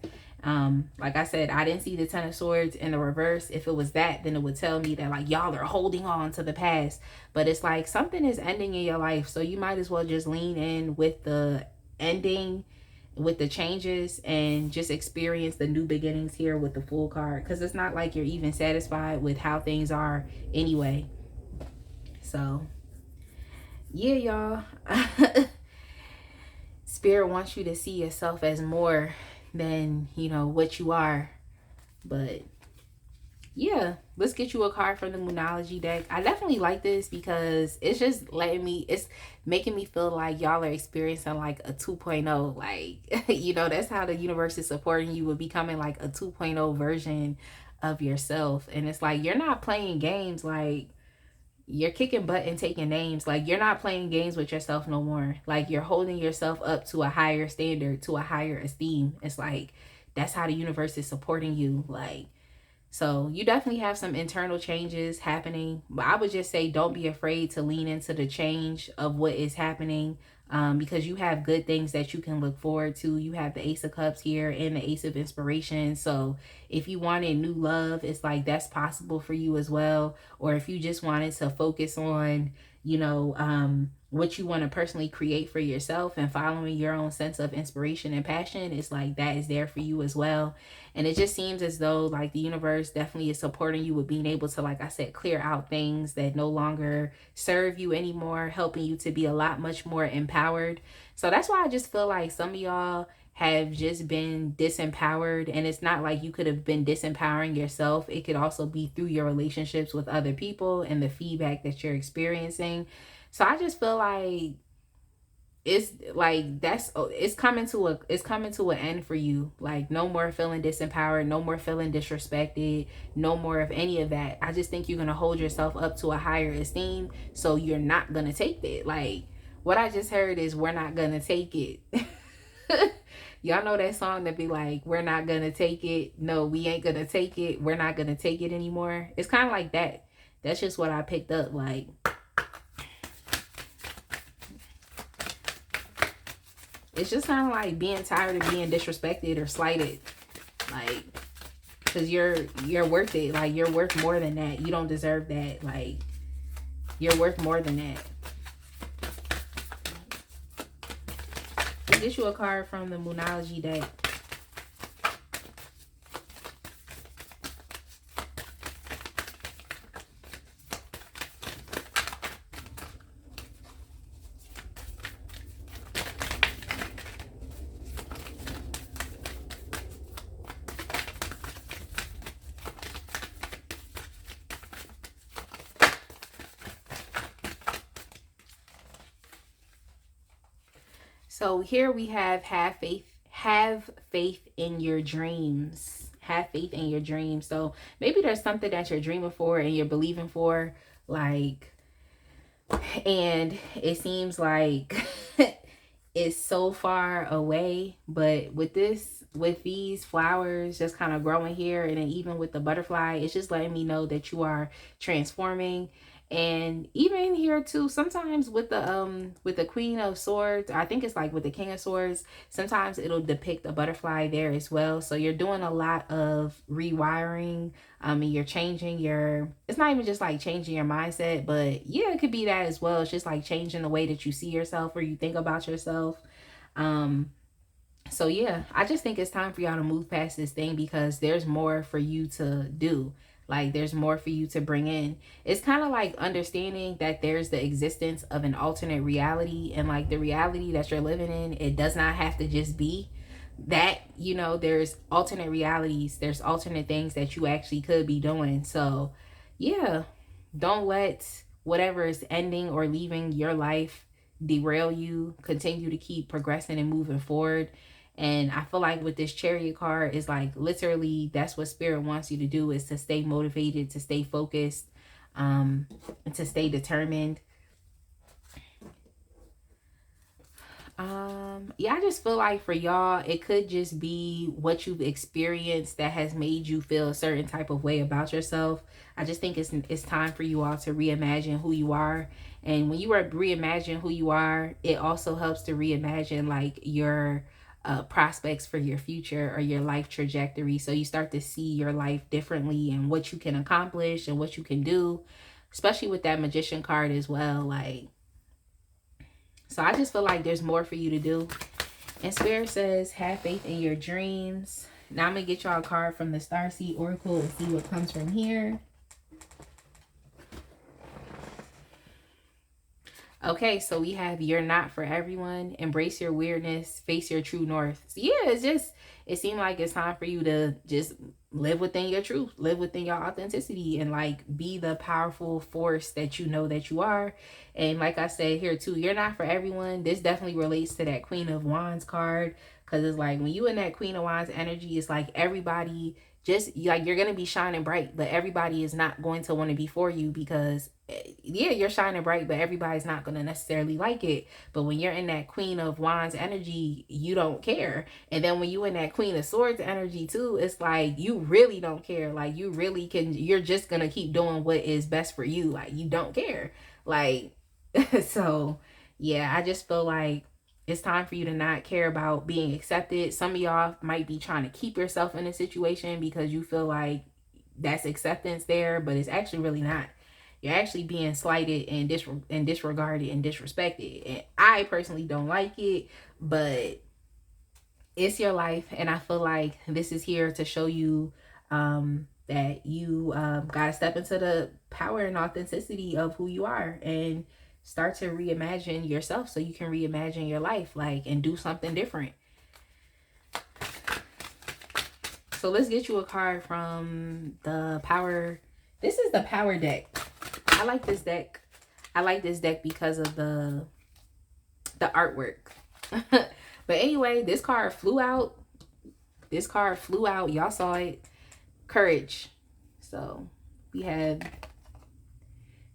Like I said, I didn't see the Ten of Swords in the reverse. If it was that, then it would tell me that like y'all are holding on to the past. But it's like something is ending in your life, so you might as well just lean in with the ending, with the changes, and just experience the new beginnings here with the Fool card, because it's not like you're even satisfied with how things are anyway. So yeah, y'all. Spirit wants you to see yourself as more than, you know, what you are. But yeah, let's get you a card from the Moonology deck. I definitely like this because it's just it's making me feel like y'all are experiencing like a 2.0. Like, you know, that's how the universe is supporting you with becoming like a 2.0 version of yourself. And it's like, you're not playing games. Like, you're kicking butt and taking names. Like, you're not playing games with yourself no more. Like, you're holding yourself up to a higher standard, to a higher esteem. It's like, that's how the universe is supporting you. Like, so you definitely have some internal changes happening, but I would just say don't be afraid to lean into the change of what is happening, because you have good things that you can look forward to. You have the Ace of Cups here and the Ace of Inspiration. So if you wanted new love, it's like that's possible for you as well. Or if you just wanted to focus on, you know, what you want to personally create for yourself and following your own sense of inspiration and passion, it's like that is there for you as well. And it just seems as though like the universe definitely is supporting you with being able to, like I said, clear out things that no longer serve you anymore, helping you to be a lot much more empowered. So that's why I just feel like some of y'all have just been disempowered. And it's not like you could have been disempowering yourself. It could also be through your relationships with other people and the feedback that you're experiencing. So I just feel like it's like it's coming to an end for you. Like, no more feeling disempowered, no more feeling disrespected, no more of any of that. I just think you're gonna hold yourself up to a higher esteem, so you're not gonna take it. Like, what I just heard is, we're not gonna take it. Y'all know that song that be like, we're not gonna take it, no, we ain't gonna take it, we're not gonna take it anymore. It's kind of like that. That's just what I picked up. Like, it's just kind of like being tired of being disrespected or slighted. Like, because you're worth it. Like, you're worth more than that. You don't deserve that. Like, you're worth more than that. Get you a card from the Moonology deck. So here we have faith in your dreams. Have faith in your dreams. So maybe there's something that you're dreaming for and you're believing for, like, and it seems like it's so far away. But with these flowers just kind of growing here, and then even with the butterfly, it's just letting me know that you are transforming. And even here too, sometimes with the Queen of Swords, I think it's like with the King of Swords, sometimes it'll depict a butterfly there as well. So you're doing a lot of rewiring, and you're changing it's not even just like changing your mindset, but yeah, it could be that as well. It's just like changing the way that you see yourself or you think about yourself. So yeah, I just think it's time for y'all to move past this thing, because there's more for you to do. Like, there's more for you to bring in. It's kind of like understanding that there's the existence of an alternate reality, and like the reality that you're living in, it does not have to just be that, there's alternate realities, there's alternate things that you actually could be doing. So yeah, don't let whatever is ending or leaving your life derail you. Continue to keep progressing and moving forward. And I feel like with this Chariot card, is like literally that's what Spirit wants you to do, is to stay motivated, to stay focused, and to stay determined. Yeah, I just feel like for y'all, it could just be what you've experienced that has made you feel a certain type of way about yourself. I just think it's time for you all to reimagine who you are. And when you reimagine who you are, it also helps to reimagine like your prospects for your future or your life trajectory. So you start to see your life differently and what you can accomplish and what you can do, especially with that Magician card as well. Like, so I just feel like there's more for you to do. And Spirit says, have faith in your dreams. Now I'm going to get y'all a card from the Starseed Oracle and see what comes from here. Okay, so we have, you're not for everyone. Embrace your weirdness. Face your true north. So yeah, it seemed like it's time for you to just live within your truth. Live within your authenticity and like be the powerful force that you know that you are. And like I said here too, you're not for everyone. This definitely relates to that Queen of Wands card. Because it's like when you in that Queen of Wands energy, it's like everybody just like you're going to be shining bright, but everybody is not going to want to be for you, because yeah, you're shining bright, but everybody's not going to necessarily like it. But when you're in that Queen of Wands energy, you don't care. And then when you in that Queen of Swords energy too, it's like you really don't care. Like you really can, you're just going to keep doing what is best for you. Like you don't care. Like, so yeah, I just feel like it's time for you to not care about being accepted. Some of y'all might be trying to keep yourself in a situation because you feel like that's acceptance there, but it's actually really not. You're actually being slighted and disregarded and disrespected. And I personally don't like it, but it's your life. And I feel like this is here to show you that you got to step into the power and authenticity of who you are and start to reimagine yourself so you can reimagine your life, like, and do something different. So let's get you a card from the power. This is the power deck. I like this deck. I like this deck because of the artwork. But anyway, this card flew out. This card flew out. Y'all saw it. Courage. So we have,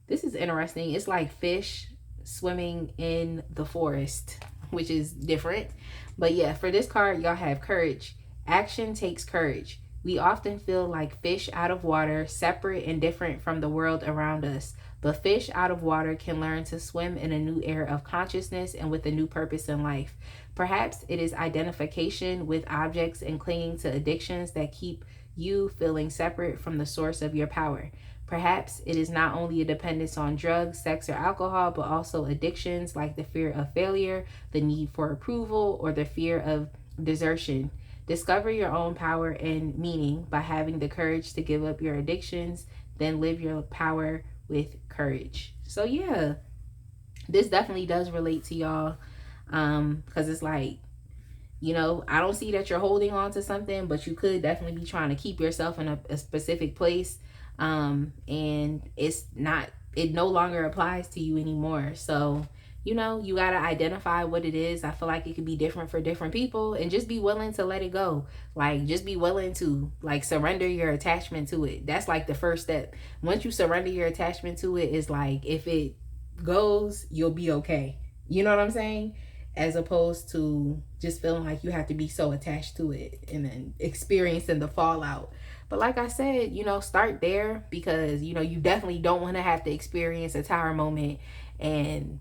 this is interesting. It's like fish swimming in the forest, which is different. But yeah, for this card, y'all have courage. Action takes courage. We often feel like fish out of water, separate and different from the world around us. But fish out of water can learn to swim in a new era of consciousness and with a new purpose in life. Perhaps it is identification with objects and clinging to addictions that keep you feeling separate from the source of your power. Perhaps it is not only a dependence on drugs, sex, or alcohol, but also addictions like the fear of failure, the need for approval, or the fear of desertion. Discover your own power and meaning by having the courage to give up your addictions, then live your power with courage. So yeah, this definitely does relate to y'all, because it's like, you know, I don't see that you're holding on to something, but you could definitely be trying to keep yourself in a specific place, and it no longer applies to you anymore. So, you know, you got to identify what it is. I feel like it could be different for different people, and just be willing to let it go. Like, just be willing to like surrender your attachment to it. That's like the first step. Once you surrender your attachment to it, is like, if it goes, you'll be okay. You know what I'm saying? As opposed to just feeling like you have to be so attached to it and then experiencing the fallout. But like I said, you know, start there, because, you know, you definitely don't want to have to experience a tower moment. And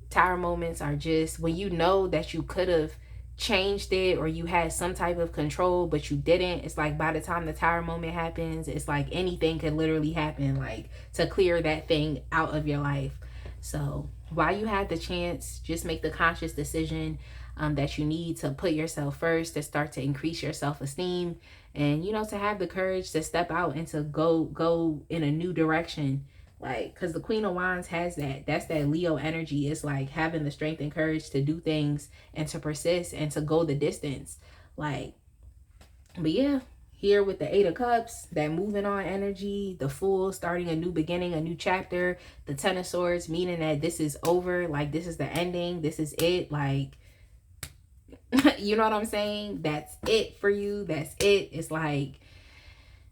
tower moments are just when you know that you could have changed it or you had some type of control, but you didn't. It's like by the time the tower moment happens, it's like anything could literally happen, like to clear that thing out of your life. So while you have the chance, just make the conscious decision that you need to put yourself first, to start to increase your self-esteem, and, you know, to have the courage to step out and to go in a new direction. Like, because the Queen of Wands has that. That's that Leo energy. It's like having the strength and courage to do things and to persist and to go the distance. Like, but yeah, here with the Eight of Cups, that moving on energy, the Fool, starting a new beginning, a new chapter, the Ten of Swords, meaning that this is over. Like, this is the ending. This is it. Like, you know what I'm saying? That's it for you. That's it. It's like,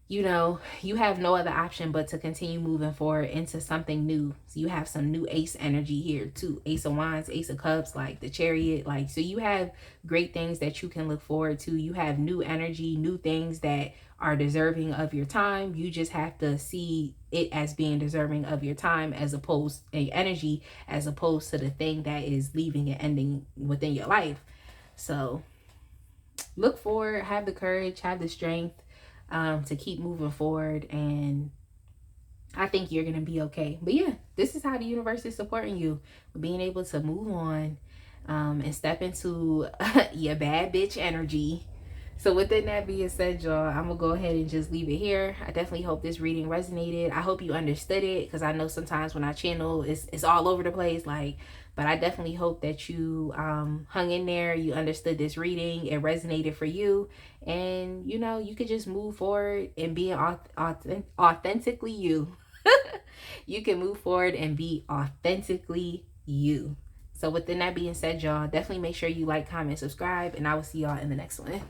you know, you have no other option but to continue moving forward into something new. So you have some new ace energy here too. Ace of Wands, Ace of Cups, like the Chariot. Like, so you have great things that you can look forward to. You have new energy, new things that are deserving of your time. You just have to see it as being deserving of your time, as opposed a energy, as opposed to the thing that is leaving and ending within your life. So look forward, have the courage, have the strength to keep moving forward, and I think you're gonna be okay. But yeah, this is how the universe is supporting you, being able to move on and step into your bad bitch energy. So within that being said, y'all, I'm gonna go ahead and just leave it here. I definitely hope this reading resonated. I hope you understood it, because I know sometimes when I channel, it's all over the place. Like, but I definitely hope that you hung in there, you understood this reading, it resonated for you, and, you know, you could just move forward and be authentically you. You can move forward and be authentically you. So within that being said, y'all, definitely make sure you like, comment, subscribe, and I will see y'all in the next one.